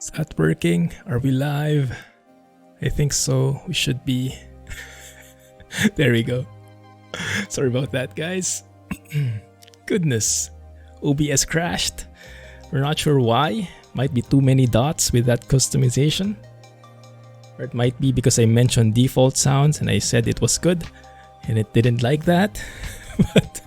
Is that working? Are we live? I think so. We should be. There we go. Sorry about that, guys. Goodness. OBS crashed. We're not sure why. Might be too many dots with that customization. Or it might be because I mentioned default sounds and I said it was good and it didn't like that. But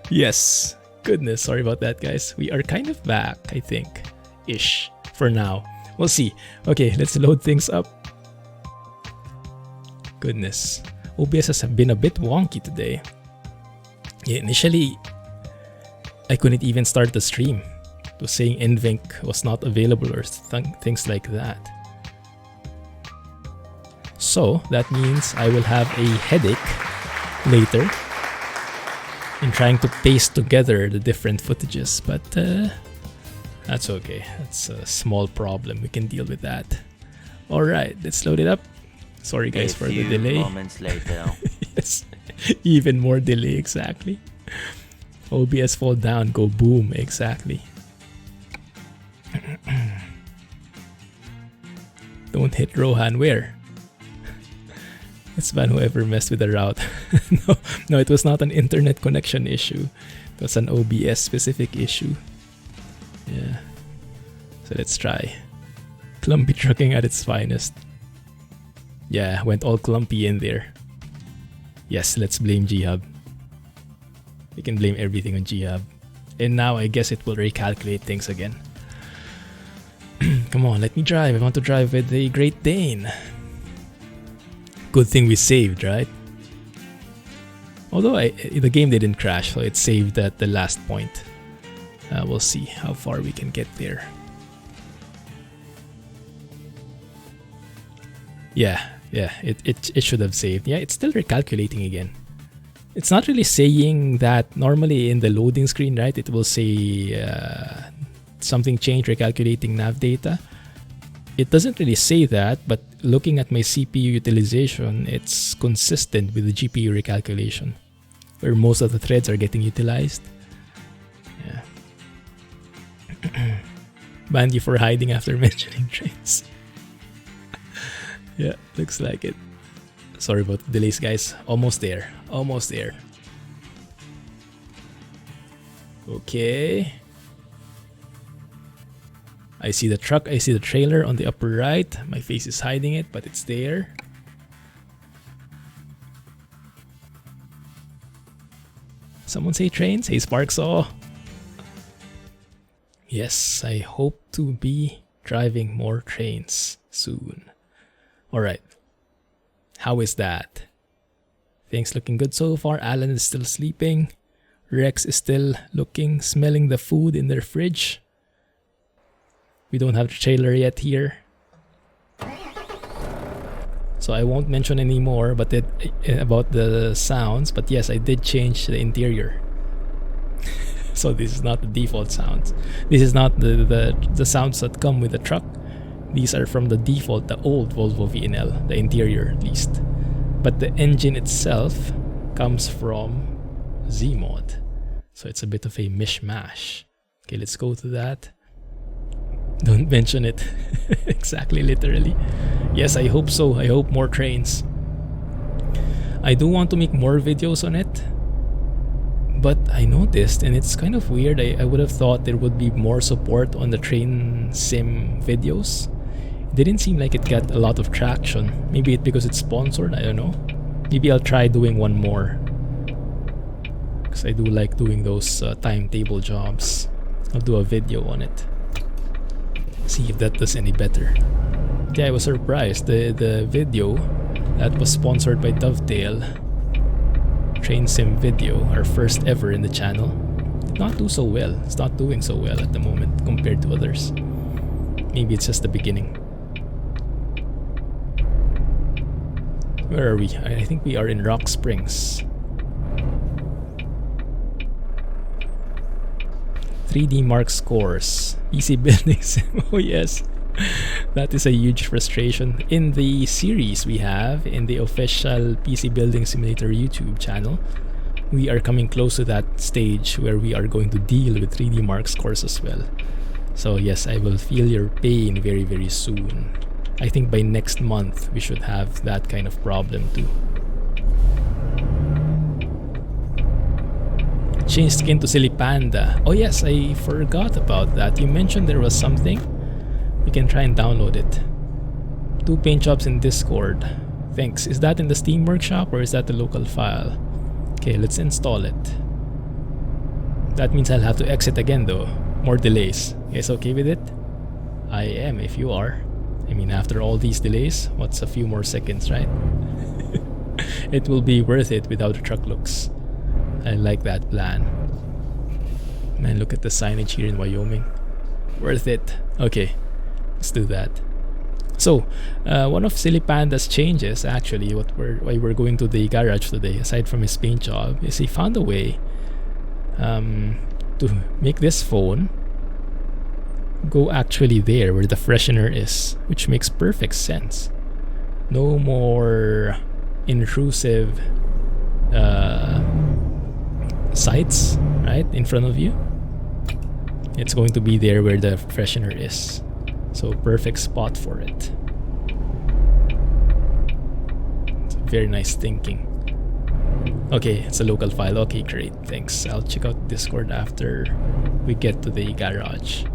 yes. Goodness. Sorry about that, guys. We are kind of back, I think. Ish. For now. We'll see. Okay, let's load things up. Goodness. OBS has been a bit wonky today. Yeah, initially, I couldn't even start the stream. It was saying NVENC was not available or things like that. So, that means I will have a headache later in trying to paste together the different footages, but that's okay. That's a small problem. We can deal with that. Alright, let's load it up. Sorry guys for the delay. Moments later. Yes, even more delay, exactly. OBS fall down, go boom, exactly. Don't hit Rohan, where? It's bad whoever messed with the route. No, it was not an internet connection issue. It was an OBS specific issue. Yeah. So let's try. Clumpy trucking at its finest. Yeah, went all clumpy in there. Yes, let's blame GHub. We can blame everything on GHub. And now I guess it will recalculate things again. Come on, let me drive. I want to drive with the Great Dane. Good thing we saved, right? Although the game didn't crash, so it saved at the last point. We'll see how far we can get there. Yeah, it should have saved. Yeah, it's still recalculating again. It's not really saying that normally in the loading screen, right? It will say something changed recalculating nav data. It doesn't really say that, but looking at my CPU utilization, it's consistent with the GPU recalculation, where most of the threads are getting utilized. Yeah. Banned you for hiding after mentioning trains. Yeah, looks like it. Sorry about the delays, guys. Almost there. Almost there. Okay. I see the truck. I see the trailer on the upper right. My face is hiding it, but it's there. Someone say trains? Hey, Sparksaw. Yes, I hope to be driving more trains soon. Alright. How is that? Things looking good so far. Alan is still sleeping. Rex is still smelling the food in their fridge. We don't have the trailer yet here. So I won't mention any more about the sounds. But yes, I did change the interior. So this is not the default sounds. This is not the sounds that come with the truck. These are from the default, the old Volvo VNL, the interior at least. But the engine itself comes from Zeemod. So it's a bit of a mishmash. Okay, let's go to that. Don't mention it. Exactly, literally. Yes, I hope so. I hope more trains. I do want to make more videos on it. But I noticed, and it's kind of weird, I would have thought there would be more support on the train sim videos. It didn't seem like it got a lot of traction. Maybe it's because it's sponsored, I don't know. Maybe I'll try doing one more. Because I do like doing those timetable jobs. I'll do a video on it. See if that does any better. Yeah, I was surprised. The video that was sponsored by Dovetail, Train Sim video, our first ever in the channel, did not do so well. It's not doing so well at the moment compared to others. Maybe it's just the beginning. Where are we? I think we are in Rock Springs. 3D Mark scores. PC building sim. Oh yes. That is a huge frustration. In the series we have, in the official PC Building Simulator YouTube channel, we are coming close to that stage where we are going to deal with 3D Mark scores as well. So yes, I will feel your pain very, very soon. I think by next month we should have that kind of problem too. Change skin to Silly Panda. Oh yes, I forgot about that. You mentioned there was something. We can try and download it. 2 paint jobs in Discord. Thanks. Is that in the Steam Workshop or is that the local file? Okay, let's install it. That means I'll have to exit again though. More delays. You guys okay with it? I am, if you are. I mean, after all these delays, what's a few more seconds, right? It will be worth it with how the truck looks. I like that plan. Man, look at the signage here in Wyoming. Worth it. Okay, let's do that. So, one of Silly Panda's changes, actually, why we're going to the garage today, aside from his paint job, is he found a way to make this phone go actually there where the freshener is, which makes perfect sense. No more intrusive sights, right, in front of you. It's going to be there where the freshener is. So perfect spot for it. It's very nice thinking. Okay, it's a local file. Okay, great. Thanks. I'll check out Discord after we get to the garage.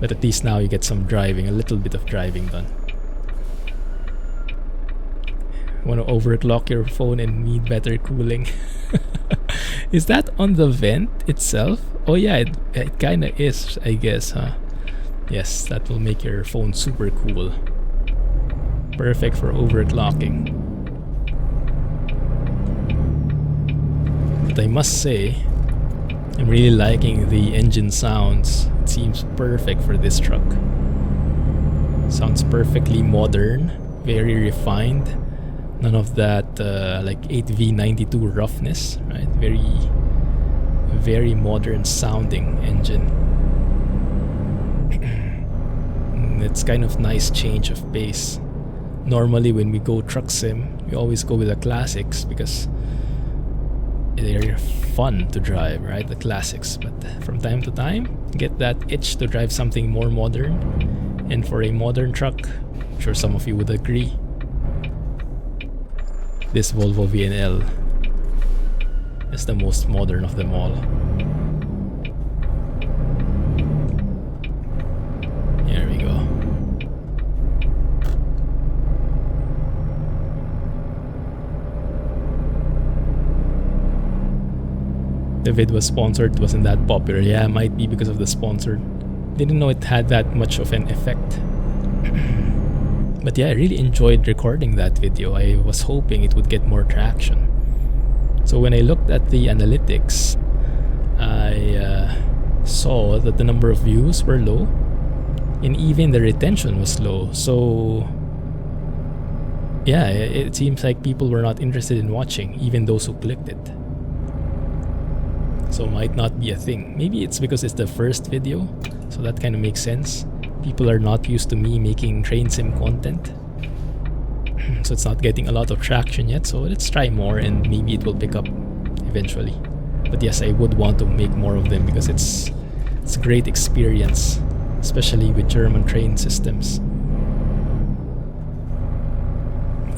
But at least now you get some driving, a little bit of driving done. Want to overclock your phone and need better cooling. Is that on the vent itself? Oh yeah, it kind of is, I guess, huh? Yes, that will make your phone super cool. Perfect for overclocking. But I must say, I'm really liking the engine sounds. It seems perfect for this truck. Sounds perfectly modern, very refined. None of that like 8V92 roughness, right? Very, very modern sounding engine. It's kind of nice change of pace. Normally when we go truck sim, we always go with the classics because they're fun to drive, right? The classics. But from time to time, get that itch to drive something more modern. And for a modern truck, I'm sure some of you would agree, this Volvo VNL is the most modern of them all. Here we go. The vid was sponsored, wasn't that popular. Yeah, might be because of the sponsor. Didn't know it had that much of an effect. But yeah, I really enjoyed recording that video. I was hoping it would get more traction. So when I looked at the analytics, I saw that the number of views were low and even the retention was low. So yeah, it seems like people were not interested in watching, even those who clicked it. So might not be a thing. Maybe it's because it's the first video, so that kind of makes sense. People are not used to me making train sim content, so it's not getting a lot of traction yet. So let's try more and maybe it will pick up eventually. But yes, I would want to make more of them because it's a great experience, especially with German train systems.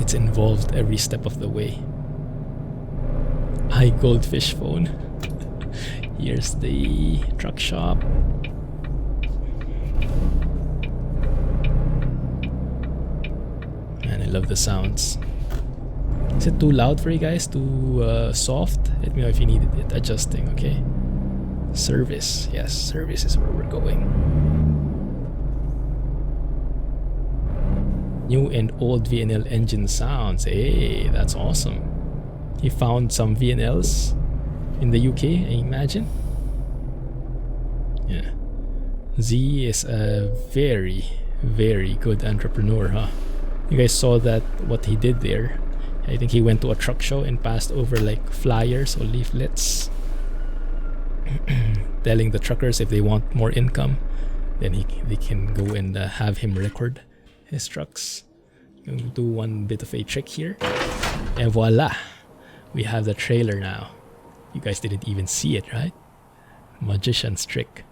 It's involved every step of the way. Hi, Goldfish phone. Here's the truck shop. Man, I love the sounds. Is it too loud for you guys? Too soft? Let me know if you need it adjusting, okay? Service. Yes, service is where we're going. New and old VNL engine sounds. Hey, that's awesome. He found some VNLs in the UK, I imagine. Yeah. Z is a very, very good entrepreneur, huh? You guys saw that, what he did there. I think he went to a truck show and passed over like flyers or leaflets telling the truckers if they want more income, then they can go and have him record his trucks. We'll do one bit of a trick here, and voila, we have the trailer now. You guys didn't even see it, right? Magician's trick.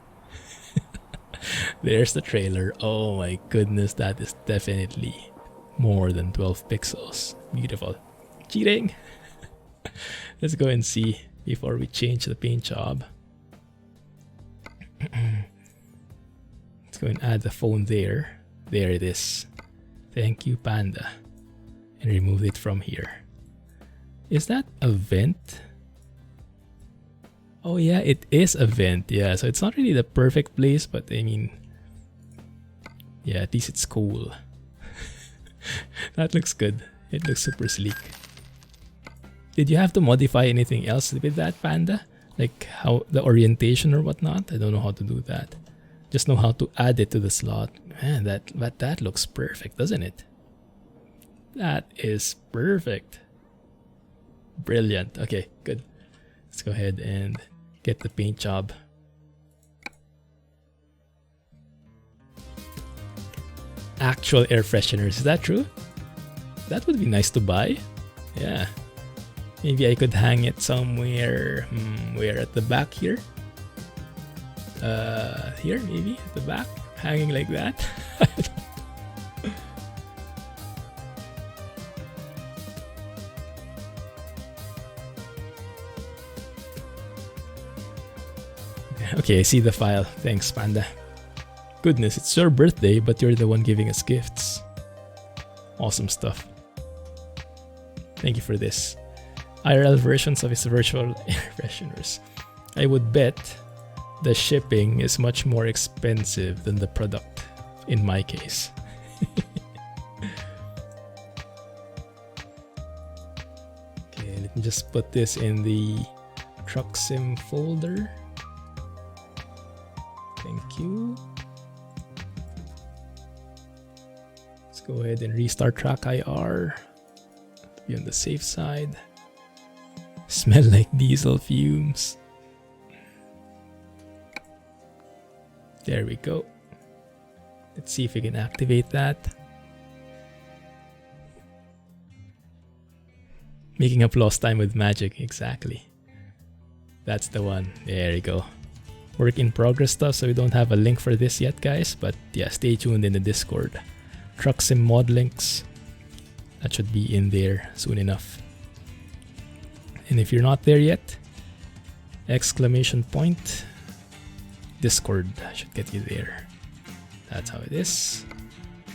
There's the trailer. Oh my goodness, that is definitely more than 12 pixels. Beautiful. Cheating. Let's go and see before we change the paint job. Let's go and add the phone there. There it is. Thank you, Panda. And remove it from here. Is that a vent? Oh yeah, it is a vent. Yeah, so it's not really the perfect place, but I mean, yeah, at least it's cool. That looks good. It looks super sleek. Did you have to modify anything else with that, Panda? Like how the orientation or whatnot? I don't know how to do that. Just know how to add it to the slot. Man, that looks perfect, doesn't it? That is perfect. Brilliant. Okay, good. Let's go ahead and get the paint job. Actual air fresheners, is that true? That would be nice to buy. Yeah. Maybe I could hang it somewhere. Where, at the back here? Here maybe at the back, hanging like that. Okay, I see the file. Thanks, Panda. Goodness, it's your birthday, but you're the one giving us gifts. Awesome stuff. Thank you for this. IRL versions of his virtual air fresheners. I would bet the shipping is much more expensive than the product in my case. Okay, let me just put this in the truck sim folder. Thank you. Let's go ahead and restart track IR. Be on the safe side. Smell like diesel fumes. There we go. Let's see if we can activate that. Making up lost time with magic, exactly. That's the one. There we go. Work in progress stuff, so we don't have a link for this yet, guys. But yeah, stay tuned in the Discord. Truck sim mod links. That should be in there soon enough. And if you're not there yet, exclamation point Discord should get you there. That's how it is.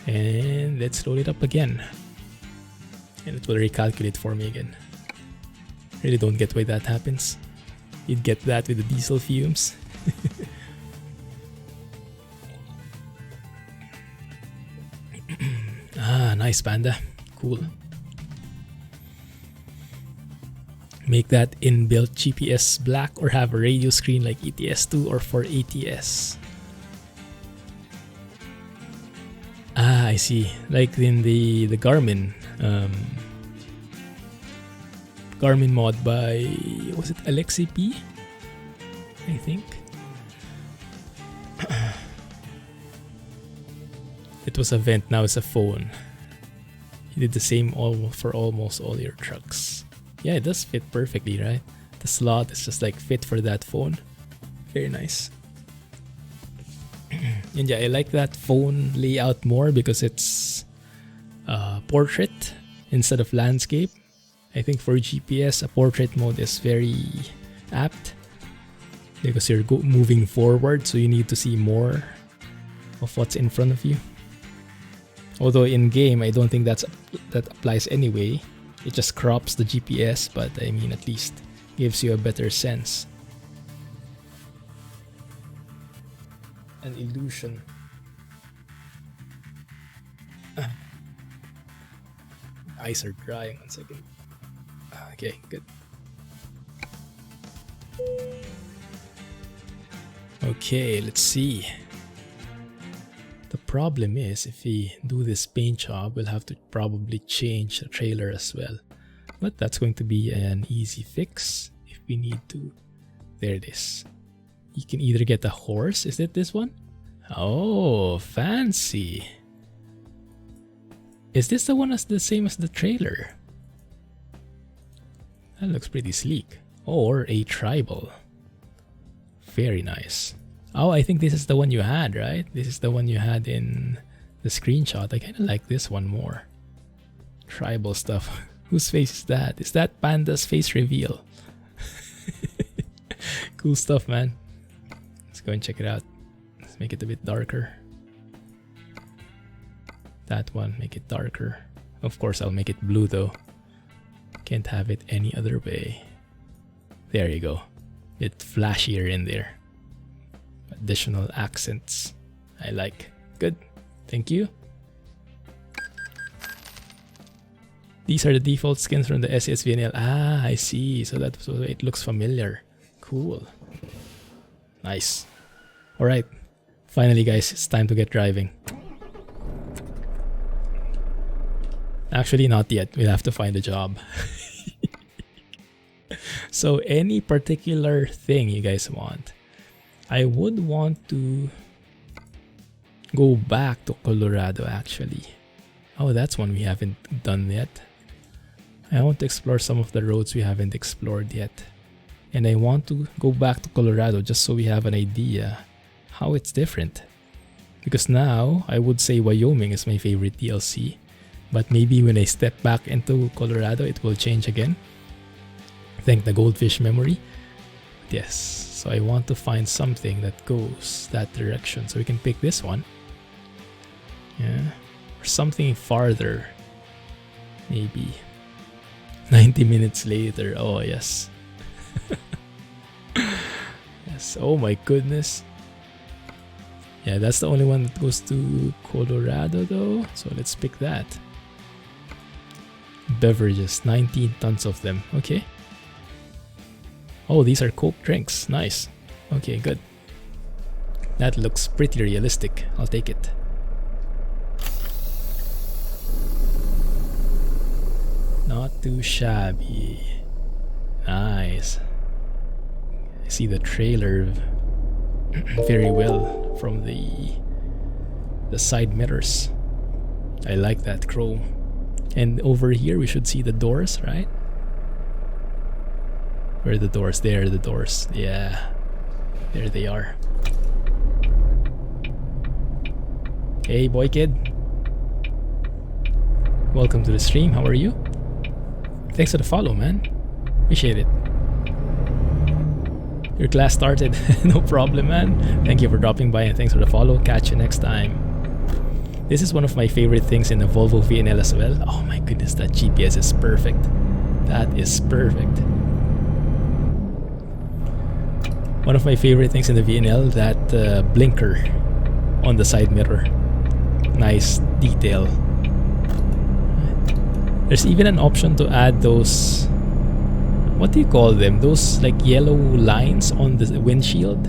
And let's load it up again. And it will recalculate for me again. Really don't get why that happens. You'd get that with the diesel fumes. Ah, nice, Panda. Cool. Make that inbuilt GPS black or have a radio screen like ETS2 or for ATS. Ah, I see. Like in the Garmin. Garmin mod by, was it Alexi P? I think. It was a vent, now it's a phone. He did the same for almost all your trucks. Yeah, it does fit perfectly, right? The slot is just like fit for that phone. Very nice. And yeah, I like that phone layout more because it's portrait instead of landscape. I think for GPS, a portrait mode is very apt because you're moving forward, so you need to see more of what's in front of you. Although in game, I don't think that applies anyway. It just crops the GPS, but I mean, at least gives you a better sense. An illusion. Eyes are drying. 1 second. Okay, good. Okay, let's see. The problem is, if we do this paint job, we'll have to probably change the trailer as well. But that's going to be an easy fix if we need to. There it is. You can either get a horse. Is it this one? Oh, fancy. Is this the one that's the same as the trailer? That looks pretty sleek. Or a tribal. Very nice. Oh, I think this is the one you had, right? This is the one you had in the screenshot. I kind of like this one more. Tribal stuff. Whose face is that? Is that Panda's face reveal? Cool stuff, man. Let's go and check it out. Let's make it a bit darker. That one, make it darker. Of course, I'll make it blue though. Can't have it any other way. There you go. Bit flashier in there. Additional accents. I like. Good. Thank you. These are the default skins from the SKRS VNL. Ah, I see. So that's why it looks familiar. Cool. Nice. Alright. Finally, guys, it's time to get driving. Actually, not yet. We'll have to find a job. So, any particular thing you guys want? I would want to go back to Colorado, actually. Oh, that's one we haven't done yet. I want to explore some of the roads we haven't explored yet. And I want to go back to Colorado just so we have an idea how it's different. Because now, I would say Wyoming is my favorite DLC. But maybe when I step back into Colorado, it will change again. Thank the goldfish memory. Yes, so I want to find something that goes that direction. So we can pick this one. Yeah, or something farther. Maybe 90 minutes later. Oh, yes. Yes, oh my goodness. Yeah, that's the only one that goes to Colorado though. So let's pick that. Beverages, 19 tons of them. Okay. Oh, these are Coke drinks. Nice. Okay, good. That looks pretty realistic. I'll take it. Not too shabby. Nice. I see the trailer very well from the side mirrors. I like that chrome. And over here we should see the doors, right? Where are the doors? There are the doors. Yeah. There they are. Hey, boy kid. Welcome to the stream. How are you? Thanks for the follow, man. Appreciate it. Your class started. No problem, man. Thank you for dropping by and thanks for the follow. Catch you next time. This is one of my favorite things in the Volvo VNL as well. Oh my goodness, that GPS is perfect. That is perfect. One of my favorite things in the VNL, that blinker on the side mirror. Nice detail. There's even an option to add those, what do you call them? Those like yellow lines on the windshield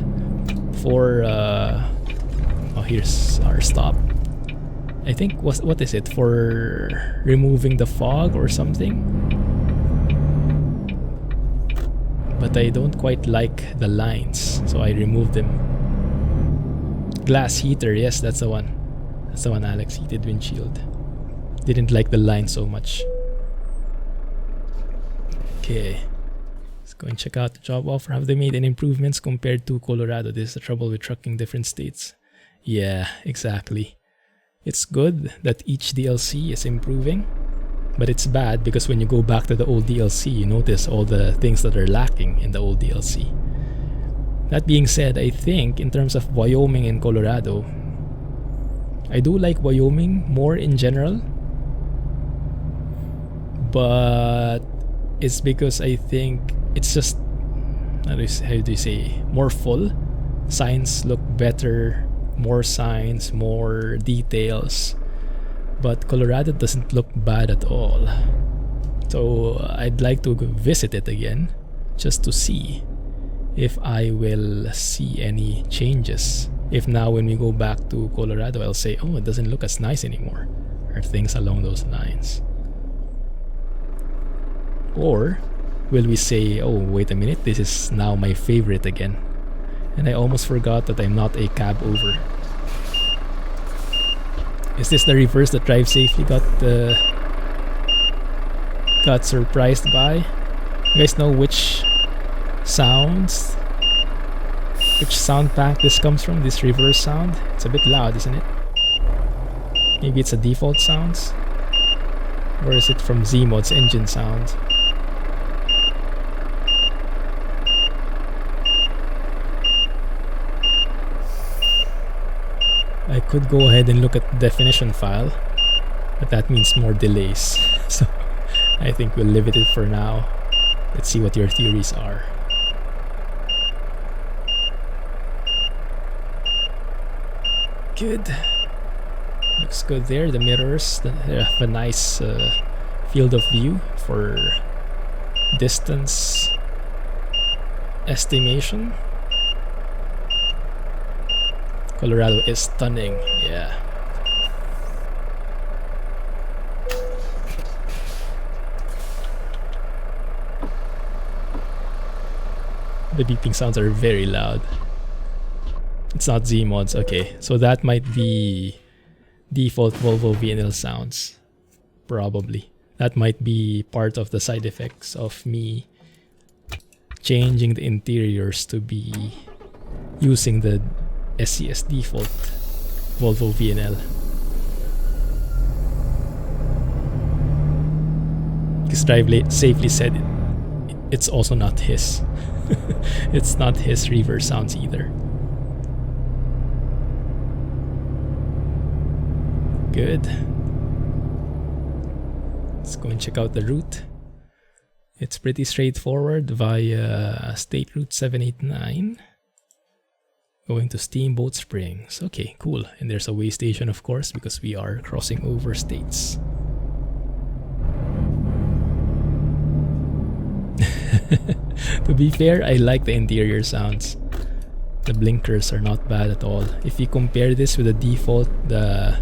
for, oh, here's our stop. I think, what is it? For removing the fog or something? But I don't quite like the lines, so I removed them. Glass heater, yes, that's the one. That's the one, Alex. Heated windshield. Didn't like the line so much. Okay. Let's go and check out the job offer. Have they made any improvements compared to Colorado? This is the trouble with trucking different states. Yeah, exactly. It's good that each DLC is improving, but it's bad because when you go back to the old DLC, you notice all the things that are lacking in the old DLC. That being said, I think in terms of Wyoming and Colorado, I do like Wyoming more in general, but it's because I think it's just, how do you say, more full. Signs look better, more signs, more details, but Colorado doesn't look bad at all. So I'd like to visit it again just to see if I will see any changes. If now when we go back to Colorado, I'll say, oh, it doesn't look as nice anymore, or things along those lines. Or will we say, oh, wait a minute, this is now my favorite again, and I almost forgot that I'm not a cab over. Is this the reverse that Drive Safely got surprised by? You guys know which sounds which sound pack this comes from, this reverse sound. It's a bit loud, isn't it? Maybe it's a default sounds? Or is it from Zeemod's engine sound? I could go ahead and look at the definition file, but that means more delays. So I think we'll leave it for now. Let's see what your theories are. Good. Looks good there. The mirrors have a nice field of view for distance estimation. Colorado is stunning, yeah. The beeping sounds are very loud. It's not Zeemod's, okay. So that might be default Volvo VNL sounds. Probably. That might be part of the side effects of me changing the interiors to be using the SCS default Volvo VNL. Because Drive safely said it's also not his. It's not his reverse sounds either. Good. Let's go and check out the route. It's pretty straightforward via State Route 789. Going to Steamboat Springs. Okay, cool. And there's a way station, of course, because we are crossing over states. To be fair, I like the interior sounds. The blinkers are not bad at all. If you compare this with the default, the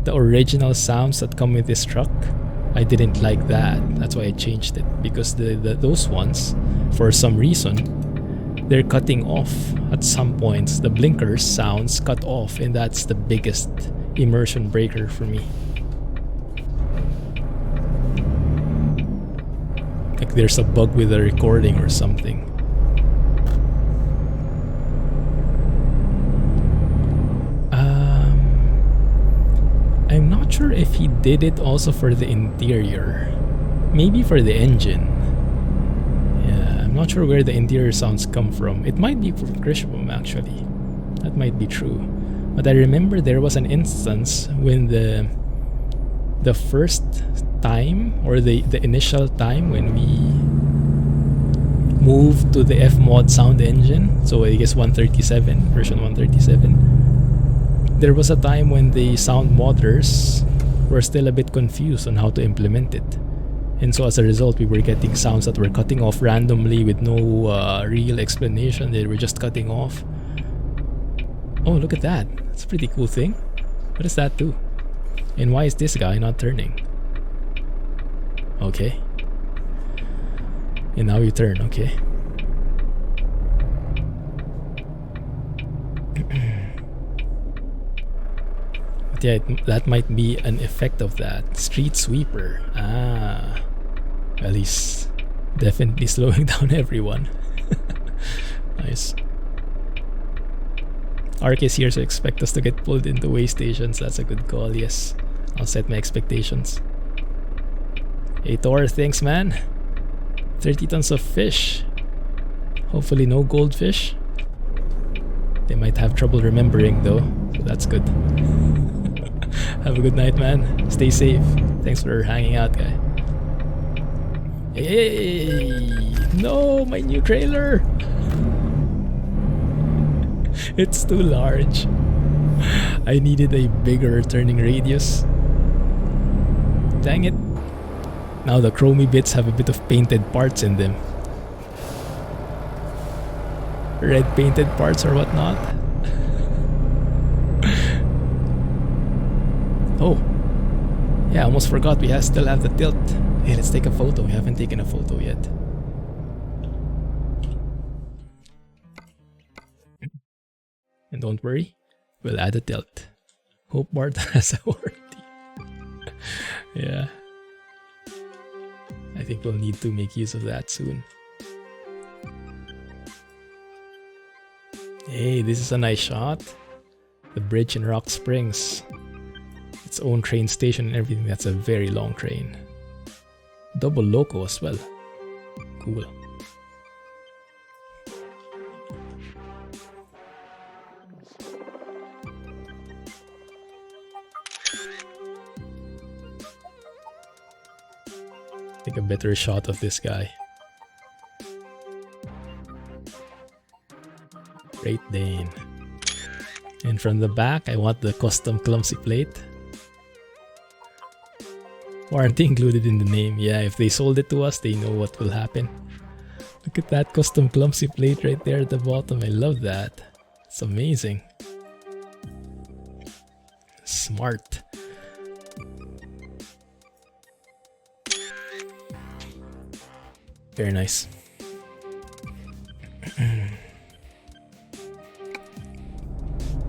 original sounds that come with this truck, I didn't like that. That's why I changed it. Because those ones, for some reason, they're cutting off at some points. The blinkers sounds cut off, and that's the biggest immersion breaker for me. Like there's a bug with the recording or something. I'm not sure if he did it also for the interior. Maybe for the engine. Yeah, I'm not sure where the interior sounds come from. It might be from Grisham actually. That might be true. But I remember there was an instance when the first time, or the initial time when we moved to the Fmod sound engine, so I guess 137, version 137, there was a time when the sound modders were still a bit confused on how to implement it. And so as a result, we were getting sounds that were cutting off randomly with no real explanation. They were just cutting off. Oh, look at that. That's a pretty cool thing. What does that do? And why is this guy not turning? Okay. And now you turn, okay. But yeah, that might be an effect of that. Street sweeper. Ah. Well, he's definitely slowing down everyone. Nice. Ark is here, so expect us to get pulled into way stations. That's a good call, yes. I'll set my expectations. Hey Thor, thanks man. 30 tons of fish. Hopefully no goldfish. They might have trouble remembering though, so that's good. Have a good night, man. Stay safe. Thanks for hanging out, guy. Hey! No, my new trailer! It's too large. I needed a bigger turning radius. Dang it. Now the chromey bits have a bit of painted parts in them. Red painted parts or whatnot. Oh. Yeah, I almost forgot we still have the tilt. Hey, let's take a photo. We haven't taken a photo yet. And don't worry, we'll add a tilt. Hope Bart has a warranty. Yeah. I think we'll need to make use of that soon. Hey, this is a nice shot. The bridge in Rock Springs. Its own train station and everything. That's a very long train. Double loco as well. Cool. Take a better shot of this guy. Great Dane. And from the back, I want the custom Clumsy plate. Warranty included in the name. Yeah, if they sold it to us, they know what will happen. Look at that custom Clumsy plate right there at the bottom. I love that. It's amazing. Smart. Very nice.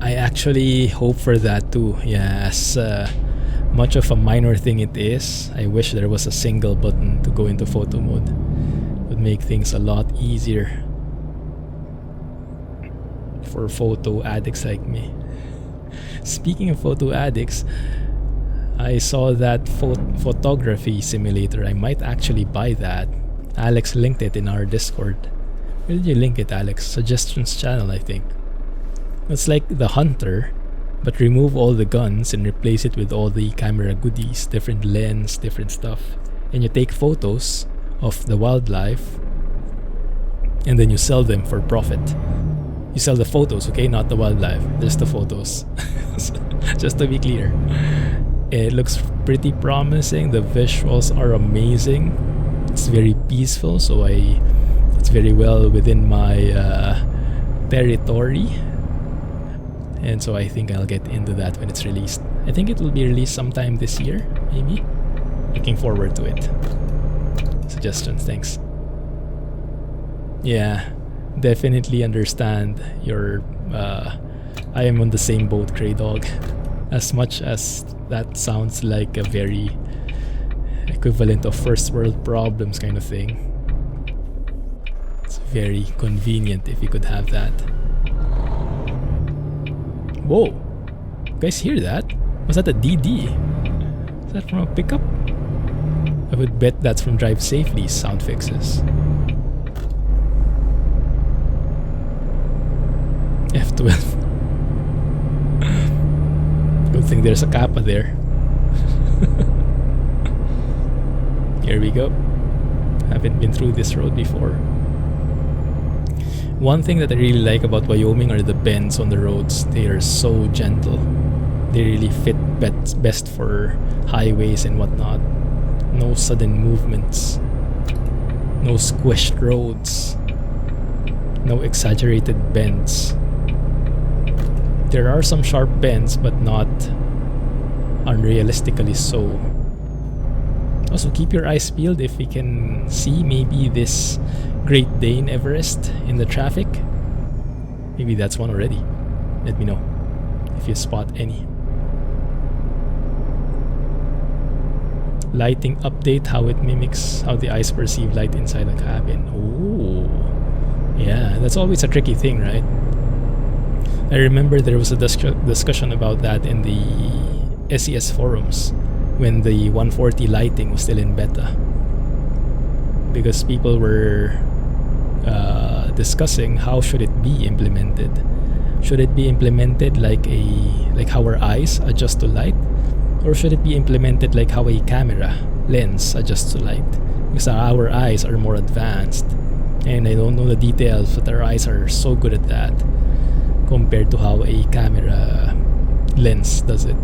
I actually hope for that too. Yeah, as much of a minor thing it is, I wish there was a single button to go into photo mode. It would make things a lot easier for photo addicts like me. Speaking of photo addicts, I saw that photography simulator. I might actually buy that. Alex linked it in our Discord. Where did you link it, Alex? Suggestions channel, I think. It's like the Hunter, but remove all the guns and replace it with all the camera goodies, different lens, different stuff. And you take photos of the wildlife and then you sell them for profit. You sell the photos, okay? Not the wildlife, just the photos. Just to be clear. It looks pretty promising. The visuals are amazing. It's very peaceful, so it's very well within my territory. And so I think I'll get into that when it's released. I think it will be released sometime this year, maybe. Looking forward to it. Suggestions, thanks. Yeah, definitely understand your... I am on the same boat, Grey Dog. As much as that sounds like a very equivalent of first world problems kind of thing. It's very convenient if you could have that. Whoa! You guys hear that? Was that a DD? Is that from a pickup? I would bet that's from Drive Safely's sound fixes. F12. Good thing there's a kappa there. Here we go. Haven't been through this road before. One thing that I really like about Wyoming are the bends on the roads. They are so gentle. They really fit best for highways and whatnot. No sudden movements. No squished roads. No exaggerated bends. There are some sharp bends, but not unrealistically so. Also, keep your eyes peeled if we can see maybe this Great Dane Everest in the traffic. Maybe that's one already. Let me know if you spot any. Lighting update, how it mimics how the eyes perceive light inside the cabin. Oh, yeah, that's always a tricky thing, right? I remember there was a discussion about that in the SES forums when the 140 lighting was still in beta, because people were discussing how should it be implemented. Should it be implemented like how our eyes adjust to light, or should it be implemented like how a camera lens adjusts to light? Because our eyes are more advanced, and I don't know the details, but our eyes are so good at that compared to how a camera lens does it.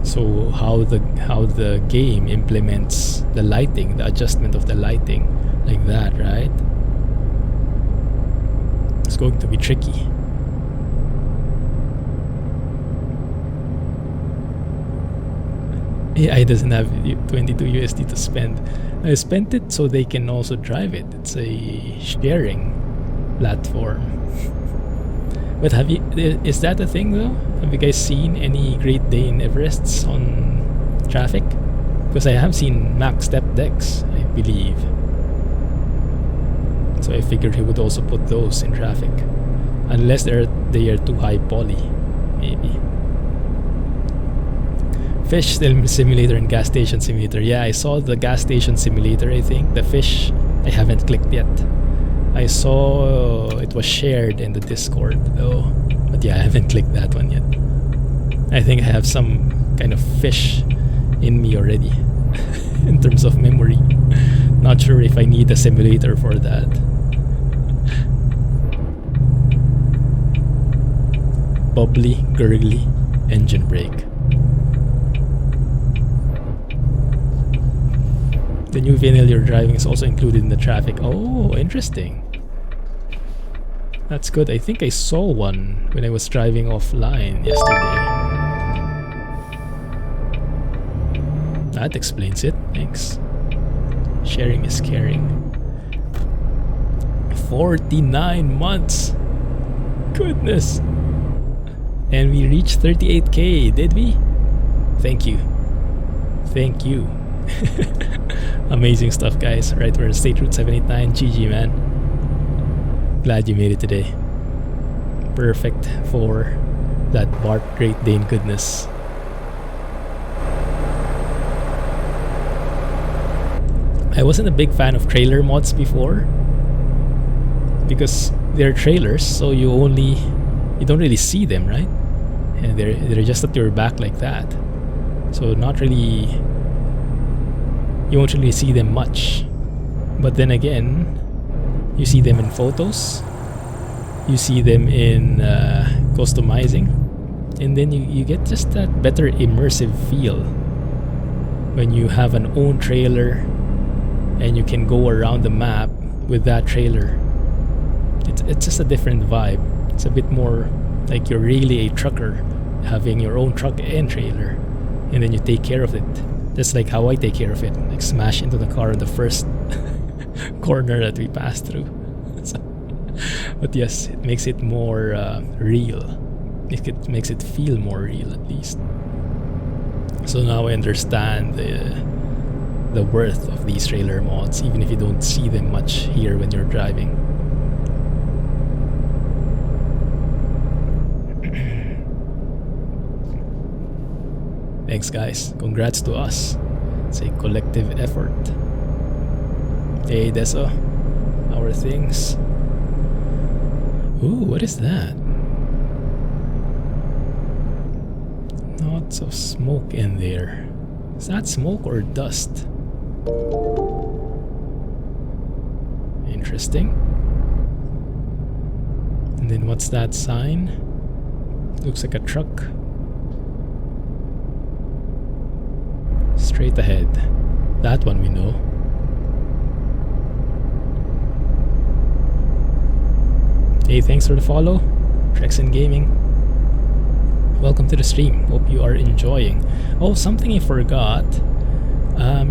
So how the game implements the lighting, the adjustment of the lighting like that, right? It's going to be tricky. AI doesn't have 22 USD to spend. I spent it so they can also drive it. It's a sharing platform. But is that a thing though? Have you guys seen any Great Dane Everests on traffic? Because I have seen Mac step decks, I believe. So I figured he would also put those in traffic. Unless they are too high poly, maybe. Fish simulator and gas station simulator. Yeah, I saw the gas station simulator, I think. The fish, I haven't clicked yet. I saw it was shared in the Discord though. But yeah, I haven't clicked that one yet. I think I have some kind of fish in me already in terms of memory. Not sure if I need a simulator for that. Bubbly, gurgly, engine brake. The new VNL you're driving is also included in the traffic. Oh, interesting. That's good. I think I saw one when I was driving offline yesterday. That explains it. Thanks. Sharing is caring. 49 months. Goodness. And we reached 38k, did we? Thank you. Thank you. Amazing stuff, guys. Right, we're in State Route 789. GG, man. Glad you made it today. Perfect for that B4rt Great Dane goodness. I wasn't a big fan of trailer mods before because they're trailers, so you don't really see them, right? And they're just at your back like that. So not really, you won't really see them much. But then again, you see them in photos, you see them in customizing, and then you get just that better immersive feel when you have an own trailer and you can go around the map with that trailer. It's just a different vibe. It's a bit more like you're really a trucker having your own truck and trailer, and then you take care of it. That's like how I take care of it. Like smash into the car in the first corner that we passed through. But yes, it makes it more real. It makes it feel more real, at least. So now I understand the worth of these trailer mods, even if you don't see them much here when you're driving. Thanks, guys. Congrats to us. It's a collective effort. Hey, Deso. How are things? Ooh, what is that? Lots of smoke in there. Is that smoke or dust? Interesting. And then what's that sign? Looks like a truck. Straight ahead. That one we know. Hey, thanks for the follow. Trexen Gaming. Welcome to the stream. Hope you are enjoying. Oh, something I forgot.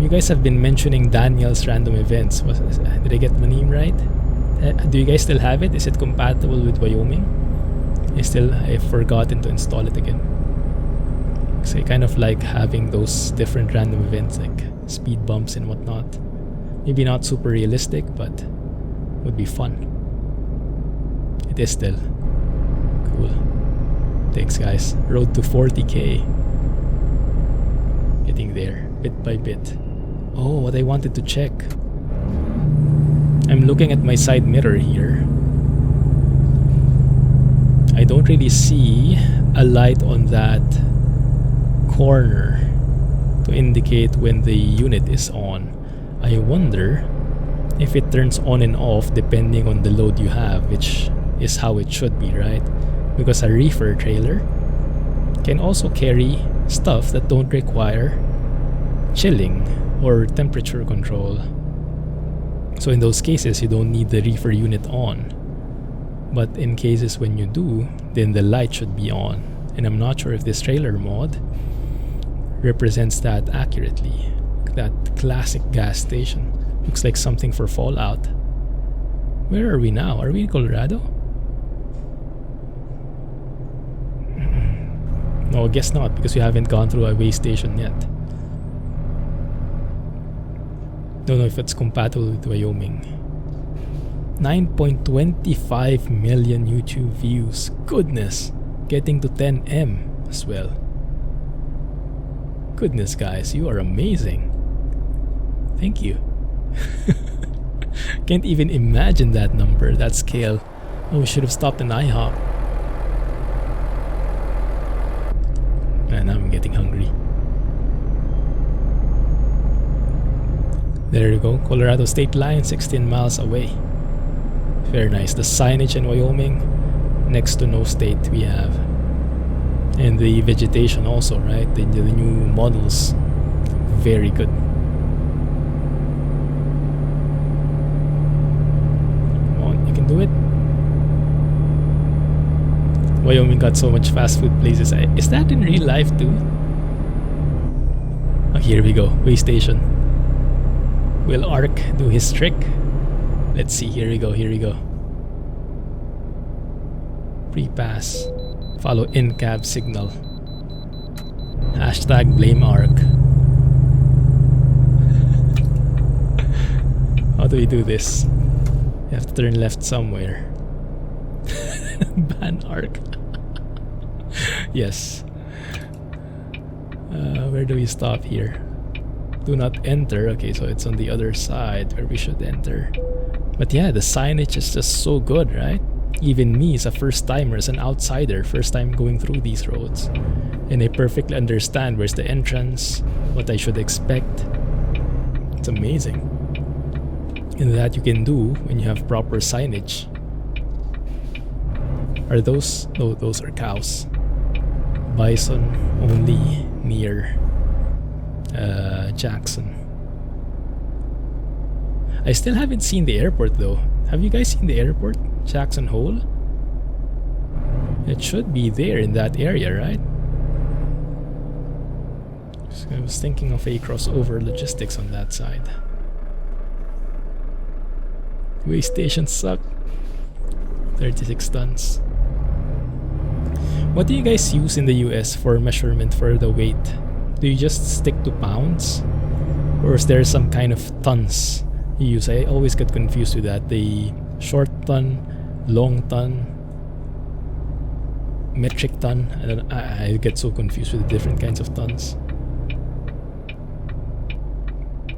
You guys have been mentioning Daniel's random events. Did I get the name right? Do you guys still have it? Is it compatible with Wyoming? I've forgotten to install it again. So I kind of like having those different random events like speed bumps and whatnot. Maybe not super realistic, but would be fun. It is still cool. Thanks, guys. Road to 40k. Getting there bit by bit. Oh, what I wanted to check. I'm looking at my side mirror here. I don't really see a light on that corner to indicate when the unit is on. I wonder if it turns on and off depending on the load you have, which is how it should be, right? Because a reefer trailer can also carry stuff that don't require chilling or temperature control. So in those cases, you don't need the reefer unit on. But in cases when you do, then the light should be on. And I'm not sure if this trailer mod represents that accurately. That classic gas station. Looks like something for Fallout. Where are we now? Are we in Colorado? No, I guess not, because we haven't gone through a way station yet. Don't know if it's compatible with Wyoming. 9.25 million YouTube views. Goodness. Getting to 10M as well. Goodness, guys, you are amazing. Thank you. Can't even imagine that number, that scale. Oh, we should have stopped in IHOP. And now I'm getting hungry. There you go, Colorado state line, 16 miles away. Very nice. The signage in Wyoming, next to no state we have. And the vegetation also, right? The new models, very good. Come on, you can do it. Wyoming got so much fast food places. Is that in real life too? Oh, here we go, way station. Will Ark do his trick? Let's see, here we go, here we go. Pre-pass. Follow in-cab signal. Hashtag blame Ark. How do we do this? You have to turn left somewhere. Ban Ark. Yes. Where do we stop here? Do not enter. Okay, so it's on the other side where we should enter. But yeah, the signage is just so good, right? Even me as a first timer, as an outsider, first time going through these roads, and I perfectly understand where's the entrance, what I should expect. It's amazing. And that you can do when you have proper signage. Are those? No, those are cows. Bison only near Jackson. I still haven't seen the airport though. Have you guys seen the airport? Jackson Hole? It should be there in that area, right? So I was thinking of a crossover logistics on that side. Way stations suck. 36 tons. What do you guys use in the US for measurement for the weight? Do you just stick to pounds? Or is there some kind of tons you use? I always get confused with that. The short ton, long ton, metric ton. I get so confused with the different kinds of tons.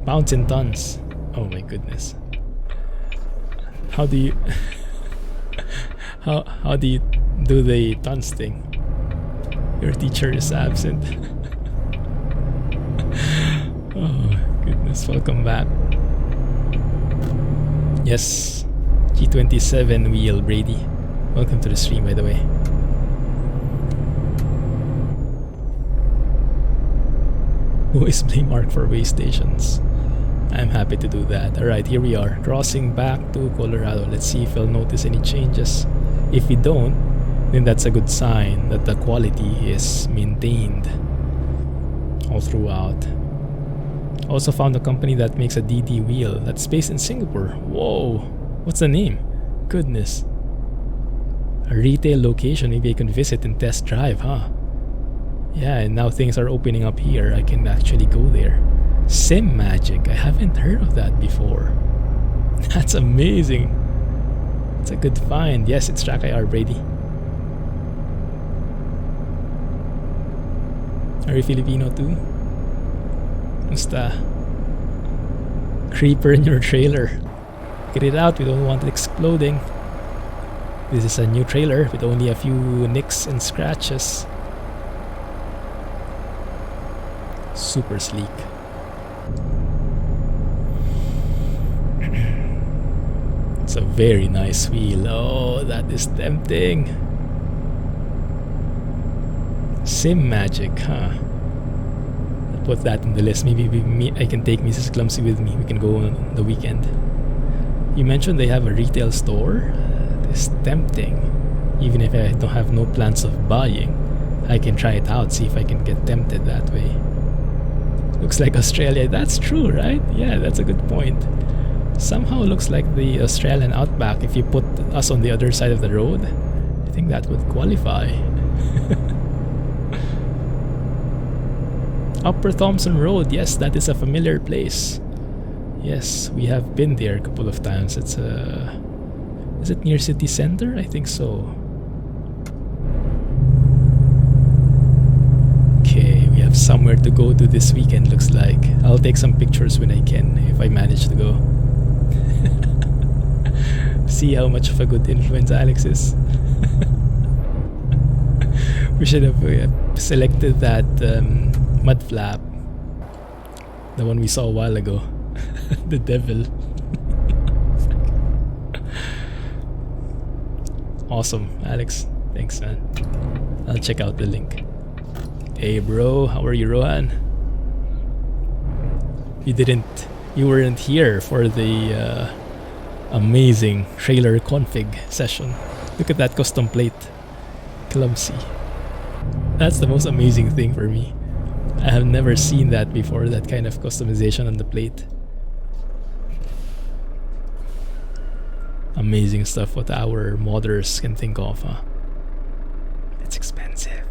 Pounds and tons. Oh my goodness. How do you how do you do the tons thing? Your teacher is absent. Oh goodness, welcome back. Yes, G27 wheel Brady. Welcome to the stream, by the way. Always blame Mark for way stations. I'm happy to do that. Alright, here we are, crossing back to Colorado. Let's see if we'll notice any changes. If we don't, then that's a good sign that the quality is maintained all throughout. Also found a company that makes a DD wheel that's based in Singapore. Whoa, what's the name? Goodness. A retail location, maybe I can visit and test drive, huh? Yeah, and now things are opening up here. I can actually go there. Sim Magic, I haven't heard of that before. That's amazing. It's a good find. Yes, it's Track IR Brady. Are you Filipino too? Basta. Creeper in your trailer. Get it out, we don't want it exploding. This is a new trailer with only a few nicks and scratches. Super sleek. It's a very nice wheel. Oh, that is tempting. Sim Magic, huh? I'll put that in the list. Maybe I can take Mrs. Clumsy with me. We can go on the weekend. You mentioned they have a retail store. It's tempting. Even if I don't have no plans of buying, I can try it out, see if I can get tempted that way. Looks like Australia. That's true, right? Yeah, that's a good point. Somehow looks like the Australian outback. If you put us on the other side of the road, I think that would qualify. Upper Thompson Road, yes, that is a familiar place. Yes, we have been there a couple of times. It's Is it near city center? I think so. Okay, we have somewhere to go to this weekend, looks like. I'll take some pictures when I can, if I manage to go. See how much of a good influence Alex is. We should have selected that mud flap, the one we saw a while ago. The devil. Awesome, Alex. Thanks, man. I'll check out the link. Hey, bro. How are you, Rohan? You weren't here for the amazing trailer config session. Look at that custom plate. Clumsy. That's the most amazing thing for me. I have never seen that before, that kind of customization on the plate. Amazing stuff what our modders can think of, huh? It's expensive.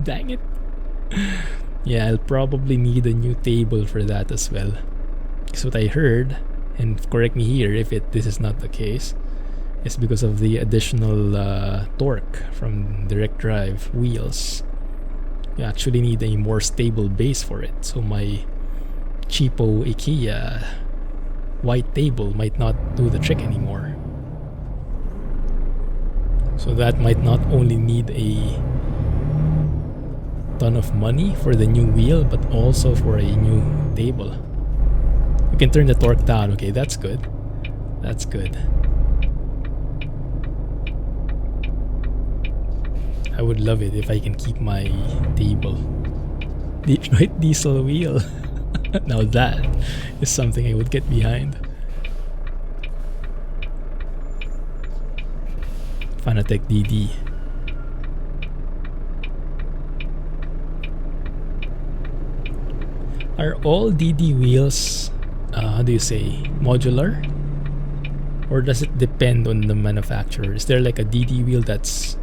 Dang it. Yeah, I'll probably need a new table for that as well. Because what I heard, and correct me here if this is not the case, is because of the additional torque from direct drive wheels. You actually need a more stable base for it. So my cheapo IKEA white table might not do the trick anymore. So that might not only need a ton of money for the new wheel, but also for a new table. You can turn the torque down. Okay, that's good. That's good. I would love it if I can keep my table. Detroit diesel wheel. Now that is something I would get behind. Fanatec DD. Are all DD wheels, how do you say, modular? Or does it depend on the manufacturer? Is there like a DD wheel that's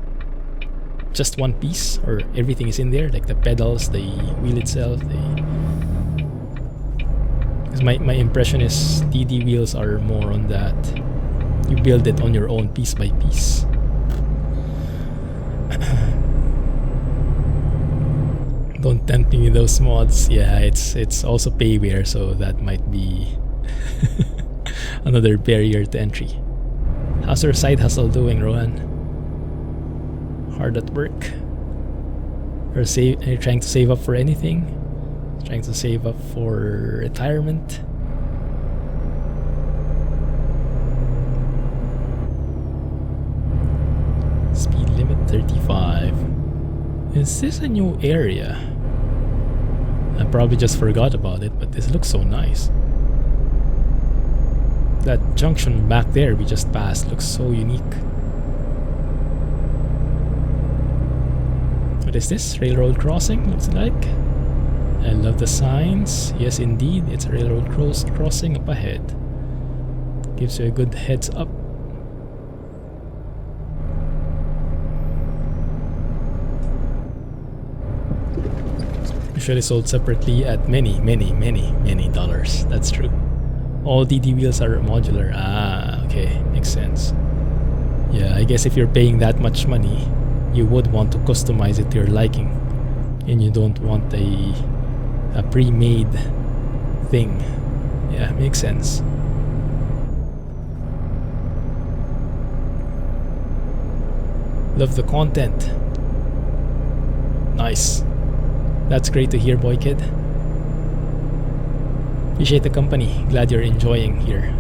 just one piece, or everything is in there, like the pedals, the wheel itself? Because my impression is DD wheels are more on that. You build it on your own piece by piece. Don't tempt me with those mods. Yeah, it's also payware, so that might be another barrier to entry. How's your side hustle doing, Rohan? Hard at work? Or are you trying to save up for anything? Trying to save up for retirement? Speed limit 35. Is this a new area? I probably just forgot about it, but this looks so nice. That junction back there we just passed looks so unique. What is this? Railroad crossing, looks like. I love the signs. Yes, indeed, it's a railroad crossing up ahead. Gives you a good heads up. Usually sold separately at many dollars. That's true. All DD wheels are modular. Ah, okay, makes sense. Yeah, I guess if you're paying that much money, you would want to customize it to your liking, and you don't want a pre-made thing. Yeah, makes sense. Love the content. Nice. That's great to hear, boy kid. Appreciate the company. Glad you're enjoying here.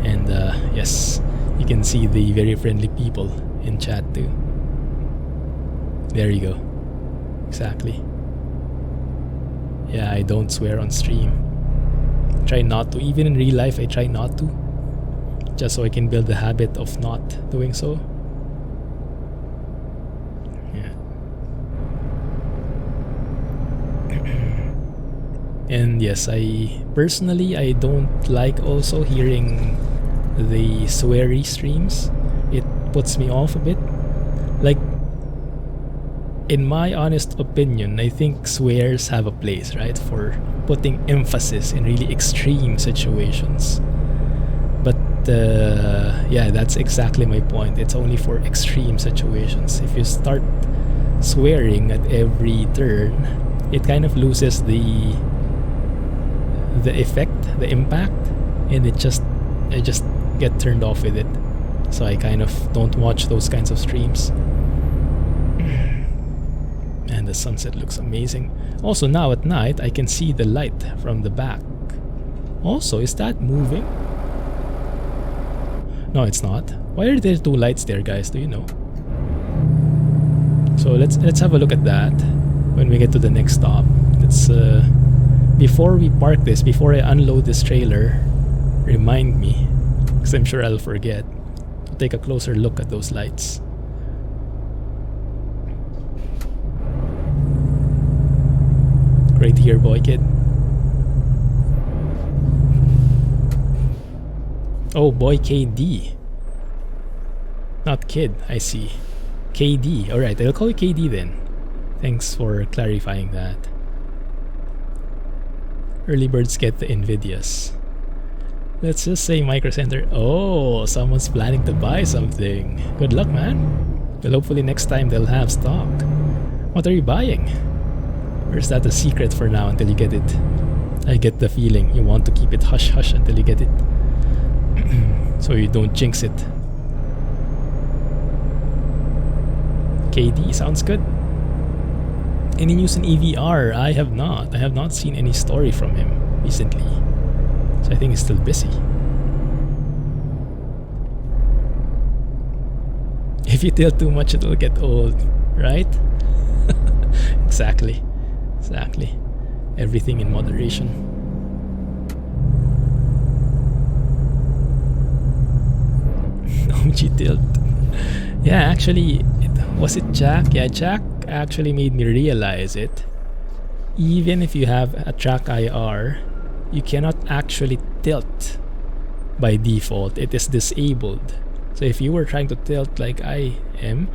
And yes, you can see the very friendly people in chat too. There you go. Exactly. Yeah, I don't swear on stream. Try not to. Even in real life, I try not to. Just so I can build the habit of not doing so. And yes, I don't like also hearing the sweary streams. It puts me off a bit. Like, in my honest opinion, I think swears have a place, right? For putting emphasis in really extreme situations. But yeah, that's exactly my point. It's only for extreme situations. If you start swearing at every turn, it kind of loses the effect, the impact, and I just get turned off with it. So I kind of don't watch those kinds of streams. And the sunset looks amazing. Also, now at night I can see the light from the back. Also, is that moving? No, it's not. Why are there two lights there, guys? Do you know? So let's have a look at that when we get to the next stop. Let's before we park this, before I unload this trailer, remind me, because I'm sure I'll forget, to take a closer look at those lights. Right here, boy kid. Oh, boy KD. Not kid, I see. KD. Alright, I'll call you KD then. Thanks for clarifying that. Early birds get the Nvidias. Let's just say Micro Center. Oh, someone's planning to buy something. Good luck, man. Well, hopefully next time they'll have stock. What are you buying? Or is that a secret for now until you get it? I get the feeling you want to keep it hush-hush until you get it. So you don't jinx it. KD sounds good. Any news in EVR? I have not seen any story from him recently. So I think he's still busy. If you tilt too much, it'll get old, right? Exactly. Everything in moderation. OG tilt. Yeah, actually, was it Jack? Yeah, Jack actually made me realize it. Even if you have a track IR, you cannot actually tilt by default. It is disabled. So if you were trying to tilt like I am,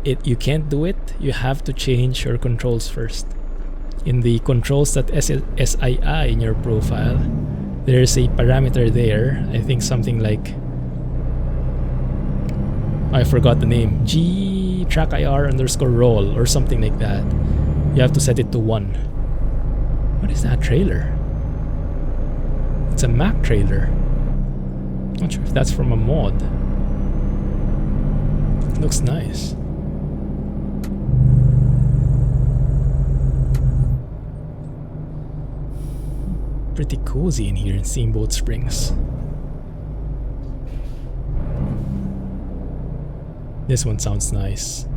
you can't do it. You have to change your controls first. In the controls.sii in your profile, there's a parameter there. I think something like, I forgot the name, G track IR underscore roll or something like that. You have to set it to 1. What is that trailer? It's a Mac trailer. Not sure if that's from a mod. It looks nice. Pretty cozy in here in Steamboat Springs. This one sounds nice.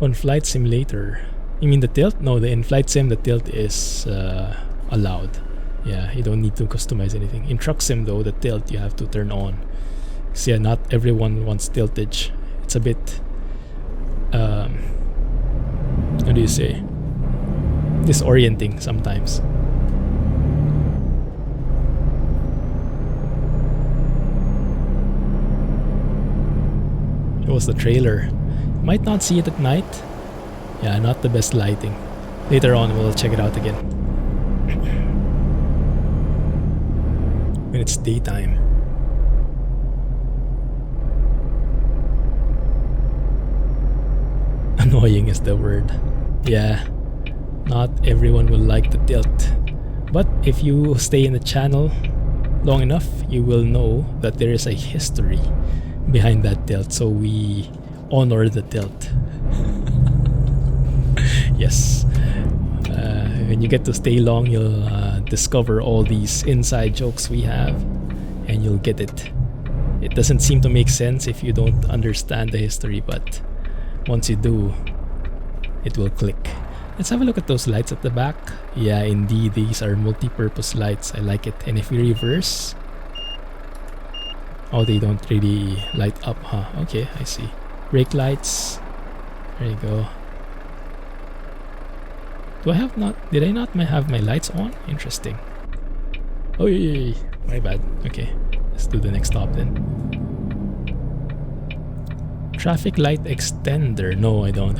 On Flight Simulator, you mean the tilt? No, in Flight Sim the tilt is allowed. Yeah, you don't need to customize anything. In Truck Sim though, the tilt you have to turn on. So yeah, not everyone wants tiltage. It's a bit how do you say, disorienting sometimes. Shows the trailer. Might not see it at night. Yeah, not the best lighting. Later on we'll check it out again when it's daytime. Annoying is the word. Yeah, not everyone will like the tilt, but if you stay in the channel long enough, you will know that there is a history behind that tilt, so we honor the tilt. Yes, when you get to stay long, you'll discover all these inside jokes we have, and you'll get it. It doesn't seem to make sense if you don't understand the history, but once you do, it will click. Let's have a look at those lights at the back. Yeah, indeed, these are multi-purpose lights. I like it. And if we reverse, oh, they don't really light up, huh? Okay, I see. Brake lights. There you go. Did I not have my lights on? Interesting. Oh, yeah, my bad. Okay, let's do the next stop then. Traffic light extender. No, I don't.